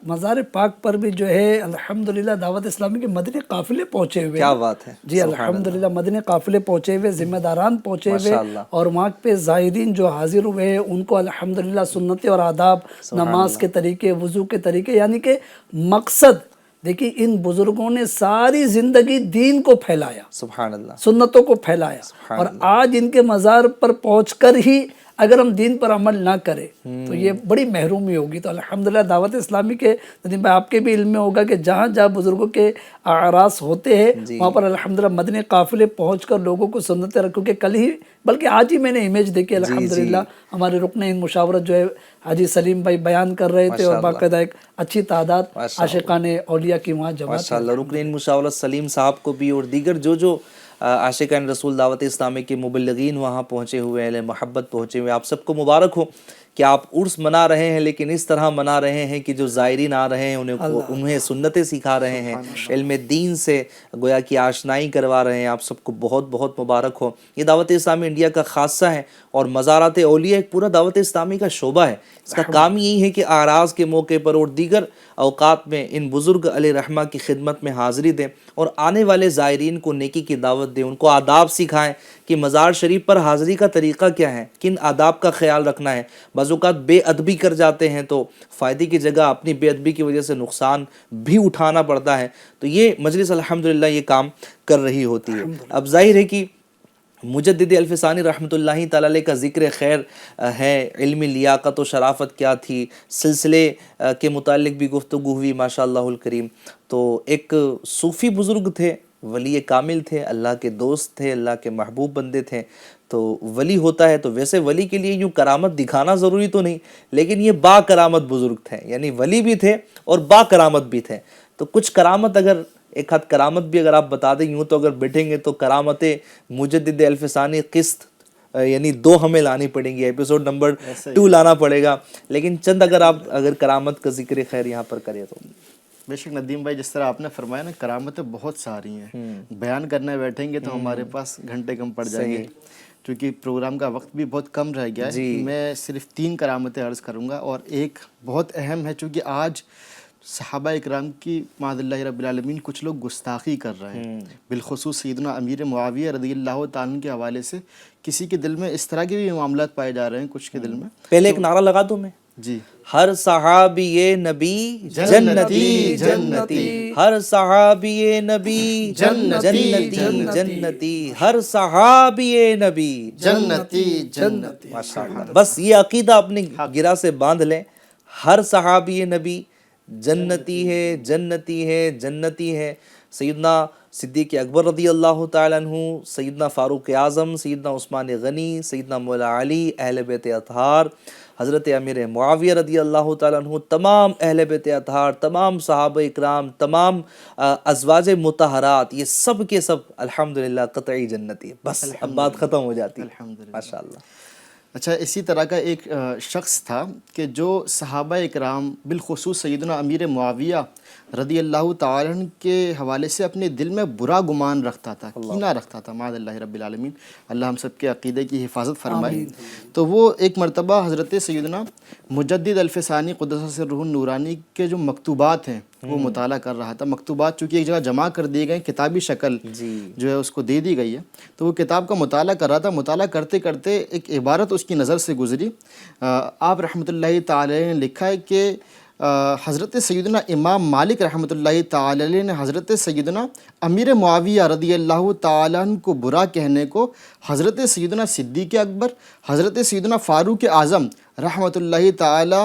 مزار پاک پر بھی جو ہے الحمدللہ دعوت اسلامی کے مدنی قافلے پہنچے ہوئے. کیا بات ہے جی الحمدللہ مدنی قافلے پہنچے ہوئے، ذمہ داران پہنچے ہوئے، ماشاءاللہ. اور وہاں پہ زائرین جو حاضر ہوئے ہیں ان کو الحمدللہ سنتیں اور آداب، نماز کے طریقے، وضو کے طریقے، یعنی کہ مقصد دیکھیے ان بزرگوں نے ساری زندگی دین کو پھیلایا، سبحان اللہ، سنتوں کو پھیلایا. اور آج ان کے مزار پر پہنچ کر ہی اگر ہم دین پر عمل نہ کریں تو یہ بڑی محرومی ہوگی. تو الحمدللہ دعوت اسلامی کے ندیم بھائی آپ کے بھی علم میں ہوگا کہ جہاں جہاں بزرگوں کے اعراس ہوتے ہیں وہاں پر الحمدللہ مدنی قافلے پہنچ کر لوگوں کو سنتیں رکھوں کہ کل ہی بلکہ آج ہی میں نے امیج دیکھی الحمدللہ. ہمارے رکن ہند مشاورت جو ہے حاجی سلیم بھائی بیان کر رہے تھے، اور باقاعدہ ایک اچھی تعداد عاشقان اولیاء کی وہاں جمع. ماشاءاللہ رکن ہند مشاورت سلیم صاحب کو بھی، اور دیگر جو عاشقان رسول دعوت اسلامی کے مبلغین وہاں پہنچے ہوئے، اہل محبت پہنچے ہوئے، آپ سب کو مبارک ہو کہ آپ عرس منا رہے ہیں، لیکن اس طرح منا رہے ہیں کہ جو زائرین آ رہے ہیں انہیں سنتیں سکھا رہے ہیں، علم دین سے گویا کہ آشنائی کروا رہے ہیں. آپ سب کو بہت بہت مبارک ہو. یہ دعوت اسلامی انڈیا کا خاصہ ہے، اور مزارات اولیاء ایک پورا دعوت اسلامی کا شعبہ ہے. اس کا کام یہی ہے کہ اعراض کے موقع پر اور دیگر اوقات میں ان بزرگ علیہ رحمہ کی خدمت میں حاضری دیں، اور آنے والے زائرین کو نیکی کی دعوت دیں، ان کو آداب سکھائیں کہ مزار شریف پر حاضری کا طریقہ کیا ہے، کن آداب کا خیال رکھنا ہے. بعض اوقات بے ادبی کر جاتے ہیں تو فائدے کی جگہ اپنی بے ادبی کی وجہ سے نقصان بھی اٹھانا پڑتا ہے. تو یہ مجلس الحمدللہ یہ کام کر رہی ہوتی ہے. اب ظاہر ہے کہ مجدد الفسانی رحمۃ اللہ تعالی علیہ کا ذکر خیر ہے، علمی لیاقت و شرافت کیا تھی، سلسلے کے متعلق بھی گفتگو ہوئی ماشاءاللہ الکریم. تو ایک صوفی بزرگ تھے، ولی کامل تھے، اللہ کے دوست تھے، اللہ کے محبوب بندے تھے. تو ولی ہوتا ہے تو ویسے ولی کے لیے یوں کرامت دکھانا ضروری تو نہیں، لیکن یہ با کرامت بزرگ تھے، یعنی ولی بھی تھے اور با کرامت بھی تھے. تو کچھ کرامت اگر ایک حد کرامت بھی اگر آپ بتا دیں یوں تو اگر بیٹھیں گے تو کرامت مجدد الفسانی قسط یعنی 2 ہمیں لانی پڑیں گی، ایپیسوڈ نمبر 2 لانا پڑے گا. لیکن چند اگر کرامت کا ذکر خیر یہاں پر کرے تو بے شک ندیم بھائی، جس طرح آپ نے فرمایا نا کرامتیں بہت ساری ہیں، بیان کرنے بیٹھیں گے تو ہمارے پاس گھنٹے کم پڑ جائیں گے، کیونکہ پروگرام کا وقت بھی بہت کم رہ گیا ہے. میں صرف 3 کرامتیں عرض کروں گا، اور ایک بہت اہم ہے چونکہ آج صحابہ اکرام کی معاذ اللہ رب العالمین کچھ لوگ گستاخی کر رہے ہیں، بالخصوص سیدنا امیر معاویہ رضی اللہ تعالیٰ کے حوالے سے کسی کے دل میں اس طرح کے بھی معاملات پائے جا رہے ہیں کچھ کے دل میں. پہلے ایک نعرہ لگا دوں میں، جی، ہر صحابی نبی جنتی جنتی، ہر صحابی نبی جنتی جنتی، ہر صحابی نبی جنتی جنتی. ماشاءاللہ. بس یہ عقیدہ اپنے گرہ سے باندھ لیں، ہر صحابی نبی جنتی ہے جنتی ہے جنتی ہے. سیدنا صدیق اکبر رضی اللہ تعالیٰ عنہ، سیدنا فاروق اعظم، سیدنا عثمان غنی، سیدنا مولا علی، اہل بیت اطہار، حضرت امیر معاویہ رضی اللہ تعالیٰ عنہ، تمام اہل بیت اطہار، تمام صحابہ اکرام، تمام ازواج مطہرات، یہ سب کے سب الحمدللہ قطعی جنتی ہے. بس اب بات ختم ہو جاتی ہے ماشاءاللہ. اچھا، اسی طرح کا ایک شخص تھا کہ جو صحابہ اکرام بالخصوص سیدنا امیر معاویہ رضی اللہ تعالیٰ عنہ کے حوالے سے اپنے دل میں برا گمان رکھتا تھا، کینہ رکھتا تھا، معاذ اللہ رب العالمین، اللہ ہم سب کے عقیدے کی حفاظت فرمائے۔ تو وہ ایک مرتبہ حضرت سیدنا مجدد الفسانی قدس سرہ النورانی کے جو مکتوبات ہیں وہ مطالعہ کر رہا تھا۔ مکتوبات چونکہ ایک جگہ جمع کر دیے گئے، کتابی شکل جو ہے اس کو دے دی گئی ہے، تو وہ کتاب کا مطالعہ کر رہا تھا۔ مطالعہ کرتے کرتے ایک عبارت اس کی نظر سے گزری۔ آپ رحمۃ اللہ تعالی نے لکھا ہے کہ حضرت سیدنا امام مالک رحمۃ اللہ تعالی علیہ نے حضرت سیدنا امیر معاویہ رضی اللہ تعالیٰ عنہ کو برا کہنے کو حضرت سیدنا صدیق اکبر، حضرت سیدنا فاروق اعظم رحمۃ اللہ تعالی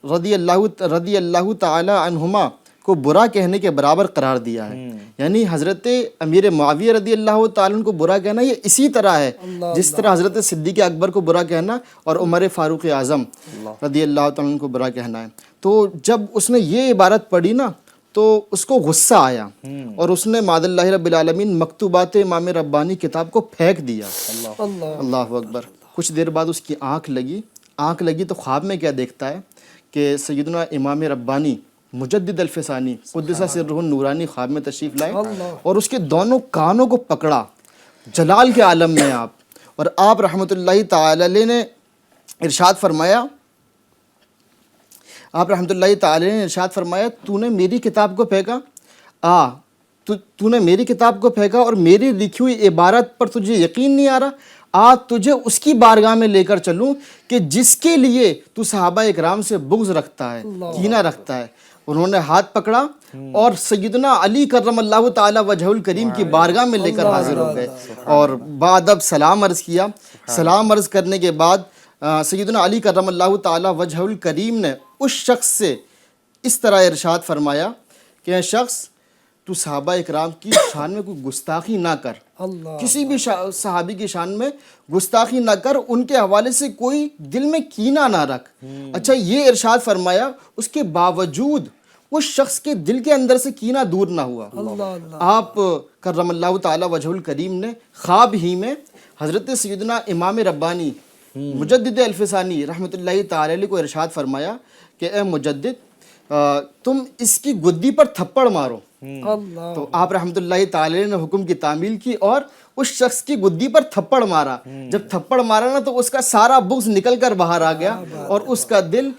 رضی اللہ تعالی عنہما کو برا کہنے کے برابر قرار دیا ہے۔ یعنی حضرت امیر معاویہ رضی اللہ تعالیٰ عنہ کو برا کہنا یہ اسی طرح ہے جس طرح حضرت صدیق اکبر کو برا کہنا اور عمر فاروق اعظم رضی اللہ تعالیٰ عنہ کو برا کہنا ہے۔ تو جب اس نے یہ عبارت پڑھی نا تو اس کو غصہ آیا اور اس نے معاذ اللہ رب العالمین مکتوبات امام ربانی کتاب کو پھینک دیا۔ اللہ اکبر۔ کچھ دیر بعد اس کی آنکھ لگی تو خواب میں کیا دیکھتا ہے کہ سیدنا امام ربانی مجدد الفسانی قدس سرہ النورانی خواب میں تشریف لائے اور اس کے دونوں کانوں کو پکڑا جلال کے عالم میں اور آپ رحمۃ اللہ تعالی علیہ نے ارشاد فرمایا، تو نے میری کتاب کو پھینکا، تو نے میری کتاب کو پھینکا اور میری لکھی ہوئی عبارت پر تجھے یقین نہیں آ رہا، تجھے اس کی بارگاہ میں لے کر چلوں کہ جس کے لیے تو صحابہ اکرام سے بغض رکھتا ہے، کینہ رکھتا ہے۔ انہوں نے ہاتھ پکڑا اور سیدنا علی کرم اللہ تعالی وجہ الکریم کی بارگاہ میں لے کر حاضر ہو گئے اور بادب سلام عرض کیا۔ سلام عرض کرنے کے بعد سیدنا علی کرم اللہ تعالی وجہ الکریم نے اس شخص سے اس طرح ارشاد فرمایا کہ اے شخص، تو صحابہ اکرام کی شان میں کوئی گستاخی نہ کر، کسی بھی صحابی کی شان میں گستاخی نہ کر، ان کے حوالے سے کوئی دل میں کینہ نہ رکھ۔ اچھا، یہ ارشاد فرمایا، اس کے باوجود اس شخص کے دل کے اندر سے کینہ دور نہ ہوا۔ آپ کرم اللہ تعالی وجہ الکریم نے خواب ہی میں حضرت سیدنا امام ربانی مجدد الفسانی رحمۃ اللہ تعالی علیہ کو ارشاد فرمایا کہ اے مجدد، تم اس کی گدی پر تھپڑ مارو۔ تو آپ رحمۃ اللہ تعالی نے حکم کی تعمیل کی اور اس شخص کی گدی پر تھپڑ مارا۔ جب تھپڑ مارا نا تو اس کا سارا بغض نکل کر باہر آ گیا اور اس کا دل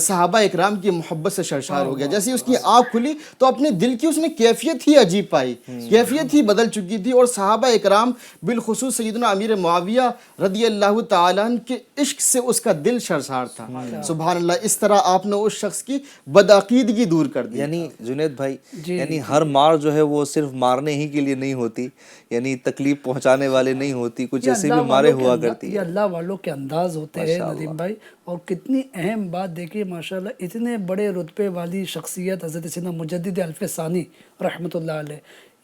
صحابہ اکرام کی محبت سے سرشار ہو گیا۔ جیسے ہی اس کی آنکھ کھلی تو اپنے دل کی اس نے کیفیت ہی عجیب پائی، کیفیت ہی بدل چکی تھی، اور صحابہ اکرام بالخصوص سیدنا امیر معاویہ رضی اللہ تعالیٰ عنہ کے عشق سے اس کا دل سرشار تھا۔ سبحان اللہ، اس طرح آپ نے اس شخص کی بدعقیدگی دور کر دی۔ یعنی جنید بھائی، یعنی ہر مار جو ہے وہ صرف مارنے ہی کے لیے نہیں ہوتی، یعنی تکلیف پہنچانے والے نہیں ہوتی، کچھ ایسے بھی مارے ہوا کرتی یہ اللہ والوں کے انداز ہوتے ہیں ندیم بھائی۔ اور کتنی اہم بات دیکھیے، ماشاءاللہ اتنے بڑے رتبے والی شخصیت حضرت سیدنا مجدد الفسانی رحمۃ اللہ علیہ،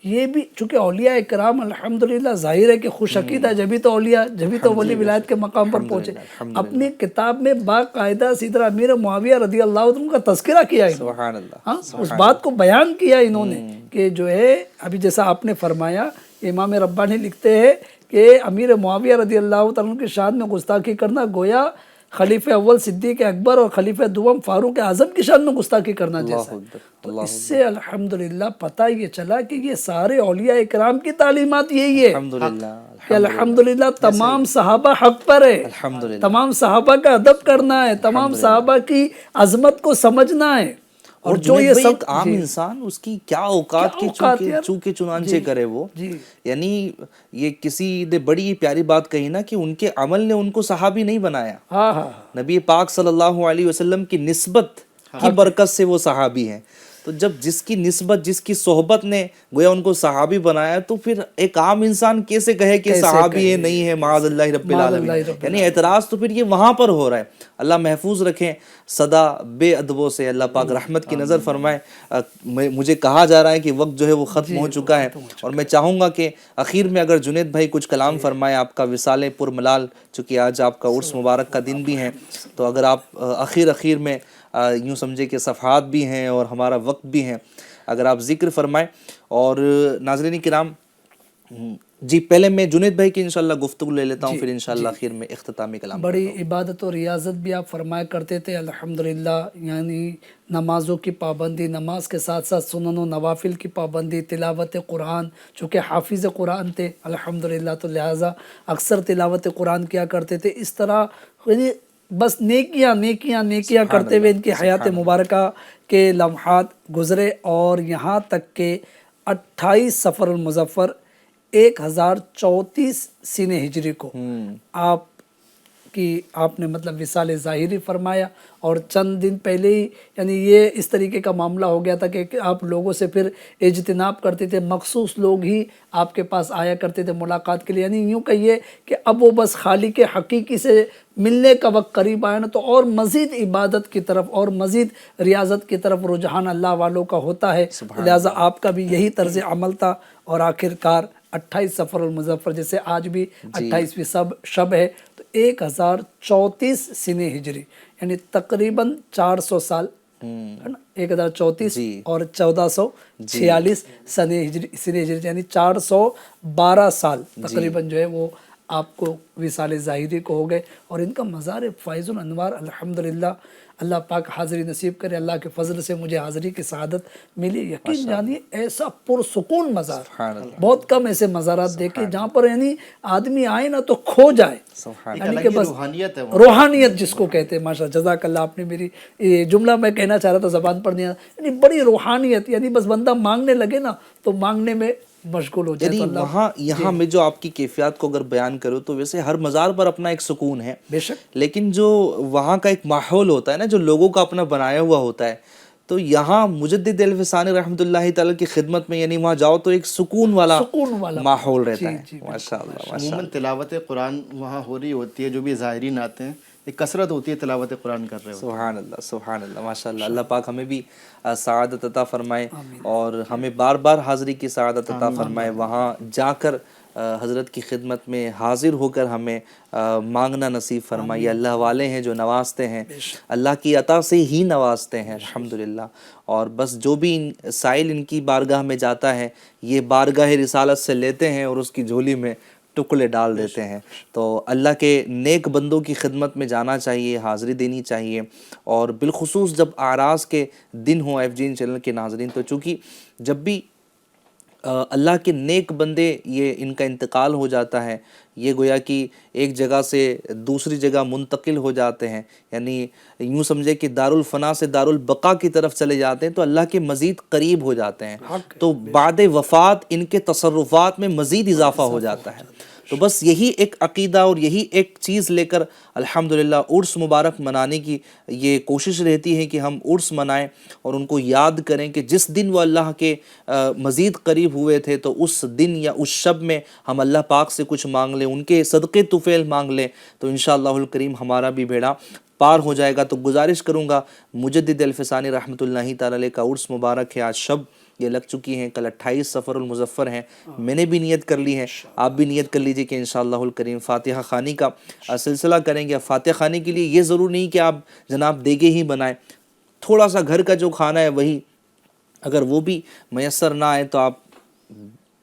یہ بھی چونکہ اولیاء اکرام الحمدللہ ظاہر ہے کہ خوش عقیدہ، جبھی تو اولیاء، جبھی تو ولی ولایت کے مقام پر پہنچے۔ اپنی کتاب میں باقاعدہ سیدنا امیر معاویہ رضی اللہ عنہ کا تذکرہ کیا، سبحان اللہ، اس بات کو بیان کیا انہوں نے کہ جو ہے ابھی جیسا آپ نے فرمایا، امام ربانی لکھتے ہیں کہ امیر معاویہ رضی اللہ تعالیٰ عنہ کی شان میں گستاخی کرنا ہے خلیفہ اول صدیق اکبر اور خلیفہ دوم فاروق اعظم کی شان میں گستاخی کرنا جیسا ہے۔ تو اس سے الحمدللہ پتہ یہ چلا کہ یہ سارے اولیاء اکرام کی تعلیمات یہی ہے کہ الحمدللہ تمام صحابہ حق پر ہے، تمام صحابہ کا ادب کرنا ہے، تمام صحابہ کی عظمت کو سمجھنا ہے۔ اور جو یہ سب عام انسان اس کی کیا اوقات کی چونکہ چنانچہ کرے وہ، یعنی یہ کسی نے بڑی پیاری بات کہی نا کہ ان کے عمل نے ان کو صحابی نہیں بنایا، نبی پاک صلی اللہ علیہ وسلم کی نسبت کی برکت سے وہ صحابی ہیں۔ تو جب جس کی نسبت، جس کی صحبت نے گویا ان کو صحابی بنایا، تو پھر ایک عام انسان کیسے کہے کہ صحابی ہے نہیں ہے، معاذ اللہ رب العالمین۔ یعنی اعتراض تو پھر یہ وہاں پر ہو رہا ہے۔ اللہ محفوظ رکھیں صدا بے ادبوں سے، اللہ پاک رحمت کی نظر فرمائے۔ مجھے کہا جا رہا ہے کہ وقت جو ہے وہ ختم ہو چکا ہے، اور میں چاہوں گا کہ اخیر میں اگر جنید بھائی کچھ کلام فرمائے، آپ کا وصال پر ملال، چونکہ آج آپ کا عرس مبارک کا دن بھی ہے، تو اگر آپ اخیر میں یوں سمجھے کہ صفحات بھی ہیں اور ہمارا وقت بھی ہے، اگر آپ ذکر فرمائیں۔ اور ناظرین کرام، جی پہلے میں جنید بھائی کی انشاءاللہ گفتگو لے لیتا ہوں، پھر انشاءاللہ آخر میں اختتامی کلام بڑی عبادت و ریاضت بھی آپ فرمایا کرتے تھے الحمدللہ، یعنی نمازوں کی پابندی، نماز کے ساتھ ساتھ سنن و نوافل کی پابندی، تلاوت قرآن، چونکہ حافظ قرآن تھے الحمدللہ تو لہٰذا اکثر تلاوت قرآن کیا کرتے تھے. اس طرح یعنی بس نیکیاں نیکیاں نیکیاں کرتے ہوئے ان کی حیات مبارکہ کے لمحات گزرے، اور یہاں تک کہ 28 صفر المظفر 1034 سین ہجری کو آپ نے مطلب وصال ظاہری فرمایا. اور چند دن پہلے ہی یعنی یہ اس طریقے کا معاملہ ہو گیا تھا کہ آپ لوگوں سے پھر اجتناب کرتے تھے، مخصوص لوگ ہی آپ کے پاس آیا کرتے تھے ملاقات کے لیے، یعنی یوں کہیے کہ اب وہ بس خالق حقیقی سے ملنے کا وقت قریب آیا نا، تو اور مزید عبادت کی طرف اور مزید ریاضت کی طرف رجحان اللہ والوں کا ہوتا ہے. لہٰذا آپ کا بھی یہی طرز عمل تھا، اور آخر کار 28 صفر المظفر جیسے آج بھی 28ویں شب ہے، تو 1034 سین ہجری یعنی تقریباً 400 سال ہے نا، 1034 اور 1446 سن ہجری یعنی 412 سال تقریباً جو ہے وہ آپ کو وصال ظاہری کو ہو گئے. اور ان کا مزار فائز الانوار الحمدللہ، اللہ پاک حاضری نصیب کرے. اللہ کے فضل سے مجھے حاضری کی سعادت ملی. یقین جانیے ایسا پرسکون مزار، بہت کم ایسے مزارات دیکھے جہاں پر یعنی آدمی آئے نا تو کھو جائے، یعنی کہ بس روحانیت جس کو کہتے ہیں. ماشاء اللہ، جزاک اللہ، آپ نے میری یہ جملہ میں کہنا چاہ رہا تھا زبان پر نہیں آیا، یعنی بڑی روحانیت، یعنی بس بندہ مانگنے لگے نا تو مانگنے میں مشغول ہو جائے. یعنی وہاں یہاں میں جو آپ کی کیفیات کو اگر بیان کروں تو ویسے ہر مزار پر اپنا ایک سکون ہے بے شک، لیکن جو وہاں کا ایک ماحول ہوتا ہے نا، جو لوگوں کا اپنا بنایا ہوا ہوتا ہے، تو یہاں مجدد الفسانی رحمۃ اللہ تعالی کی خدمت میں یعنی وہاں جاؤ تو ایک سکون والا ماحول رہتا ہے. ماشاء اللہ. عموماً تلاوت قرآن وہاں ہو رہی ہوتی ہے، جو بھی ظاہرین آتے ہیں ایک کثرت ہوتی ہے تلاوت قرآن کر رہے ہوتے ہیں. سبحان اللہ، سبحان اللہ، ماشاء اللہ. اللہ پاک ہمیں بھی سعادت عطا فرمائے اور ہمیں بار بار حاضری کی سعادت عطا فرمائے. وہاں جا کر حضرت کی خدمت میں حاضر ہو کر ہمیں مانگنا نصیب فرمائے. یہ اللہ والے ہیں جو نوازتے ہیں، اللہ کی عطا سے ہی نوازتے ہیں الحمدللہ. اور بس جو بھی سائل ان کی بارگاہ میں جاتا ہے یہ بارگاہ رسالت سے لیتے ہیں اور اس کی جھولی میں ٹکڑے ڈال دیتے ہیں. تو اللہ کے نیک بندوں کی خدمت میں جانا چاہیے، حاضری دینی چاہیے. اور بالخصوص جب اعراض کے دن ہوں ایف جی چینل کے ناظرین، تو چونکہ جب بھی اللہ کے نیک بندے یہ ان کا انتقال ہو جاتا ہے، یہ گویا کہ ایک جگہ سے دوسری جگہ منتقل ہو جاتے ہیں، یعنی یوں سمجھے کہ دارالفنا سے دارالبقا کی طرف چلے جاتے ہیں تو اللہ کے مزید قریب ہو جاتے ہیں. تو بعد وفات ان کے تصرفات میں مزید اضافہ ہو جاتا ہے. تو بس یہی ایک عقیدہ اور یہی ایک چیز لے کر الحمدللہ عرس مبارک منانے کی یہ کوشش رہتی ہے کہ ہم عرس منائیں اور ان کو یاد کریں کہ جس دن وہ اللہ کے مزید قریب ہوئے تھے تو اس دن یا اس شب میں ہم اللہ پاک سے کچھ مانگ لیں، ان کے صدقے طفیل مانگ لیں تو انشاءاللہ الکریم ہمارا بھی بیڑا پار ہو جائے گا. تو گزارش کروں گا مجدد الفسانی رحمۃ اللہ تعالی علیہ کا عرس مبارک ہے، آج شب یہ لگ چکی ہیں، کل 28 صفر المظفر ہیں. میں نے بھی نیت کر لی ہے، آپ بھی نیت کر لیجئے کہ انشاءاللہ الکریم فاتحہ خوانی کا سلسلہ کریں گے. فاتحہ خوانی کے لیے یہ ضرور نہیں کہ آپ جناب دیگے ہی بنائیں، تھوڑا سا گھر کا جو کھانا ہے وہی، اگر وہ بھی میسر نہ آئے تو آپ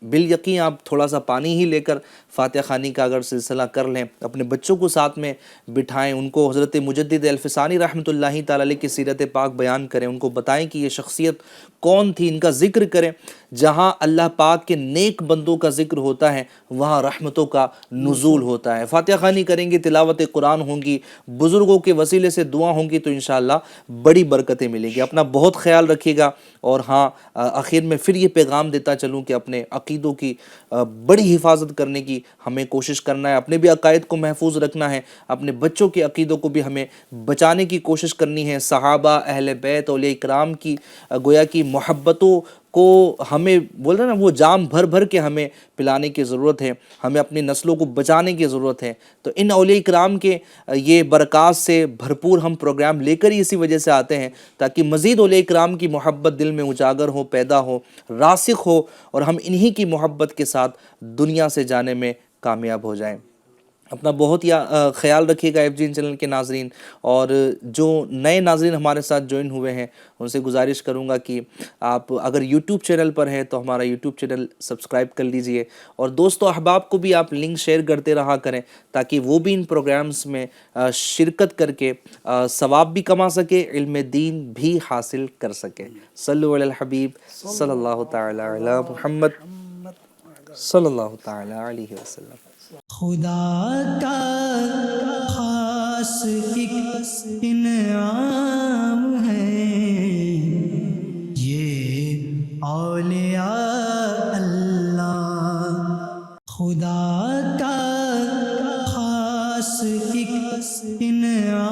بالیقین آپ تھوڑا سا پانی ہی لے کر فاتحہ خوانی کا اگر سلسلہ کر لیں، اپنے بچوں کو ساتھ میں بٹھائیں، ان کو حضرت مجدد الفسانی رحمۃ اللہ تعالی علیہ کی سیرت پاک بیان کریں، ان کو بتائیں کہ یہ شخصیت کون تھی، ان کا ذکر کریں. جہاں اللہ پاک کے نیک بندوں کا ذکر ہوتا ہے وہاں رحمتوں کا نزول ہوتا ہے. فاتحہ خوانی کریں گے، تلاوت قرآن ہوں گی، بزرگوں کے وسیلے سے دعا ہوں گی، تو انشاءاللہ بڑی برکتیں ملیں گی. اپنا بہت خیال رکھیے گا. اور ہاں آخر میں پھر یہ پیغام دیتا چلوں کہ اپنے عقیدوں کی بڑی حفاظت کرنے کی ہمیں کوشش کرنا ہے، اپنے بھی عقائد کو محفوظ رکھنا ہے، اپنے بچوں کے عقیدوں کو بھی ہمیں بچانے کی کوشش کرنی ہے. صحابہ، اہل بیت، اولیاء اکرام کی گویا کی محبتوں کو ہمیں بول رہے ہیں نا، وہ جام بھر بھر کے ہمیں پلانے کی ضرورت ہے، ہمیں اپنی نسلوں کو بچانے کی ضرورت ہے. تو ان اولیاء اکرام کے یہ برکات سے بھرپور ہم پروگرام لے کر ہی اسی وجہ سے آتے ہیں تاکہ مزید اولیاء اکرام کی محبت دل میں اجاگر ہو، پیدا ہو، راسخ ہو، اور ہم انہی کی محبت کے ساتھ دنیا سے جانے میں کامیاب ہو جائیں. اپنا بہت ہی خیال رکھیے گا FGN چینل کے ناظرین، اور جو نئے ناظرین ہمارے ساتھ جوائن ہوئے ہیں ان سے گزارش کروں گا کہ آپ اگر یوٹیوب چینل پر ہیں تو ہمارا یوٹیوب چینل سبسکرائب کر لیجئے، اور دوست و احباب کو بھی آپ لنک شیئر کرتے رہا کریں تاکہ وہ بھی ان پروگرامز میں شرکت کر کے ثواب بھی کما سکے، علم دین بھی حاصل کر سکے۔ صلو علی الحبیب صلی اللہ تعالی علی محمد صلی اللہ تعالی علیہ وسلم۔ خدا کا خاص ایک انعام ہے یہ اولیاء اللہ، خدا کا خاص ایک انعام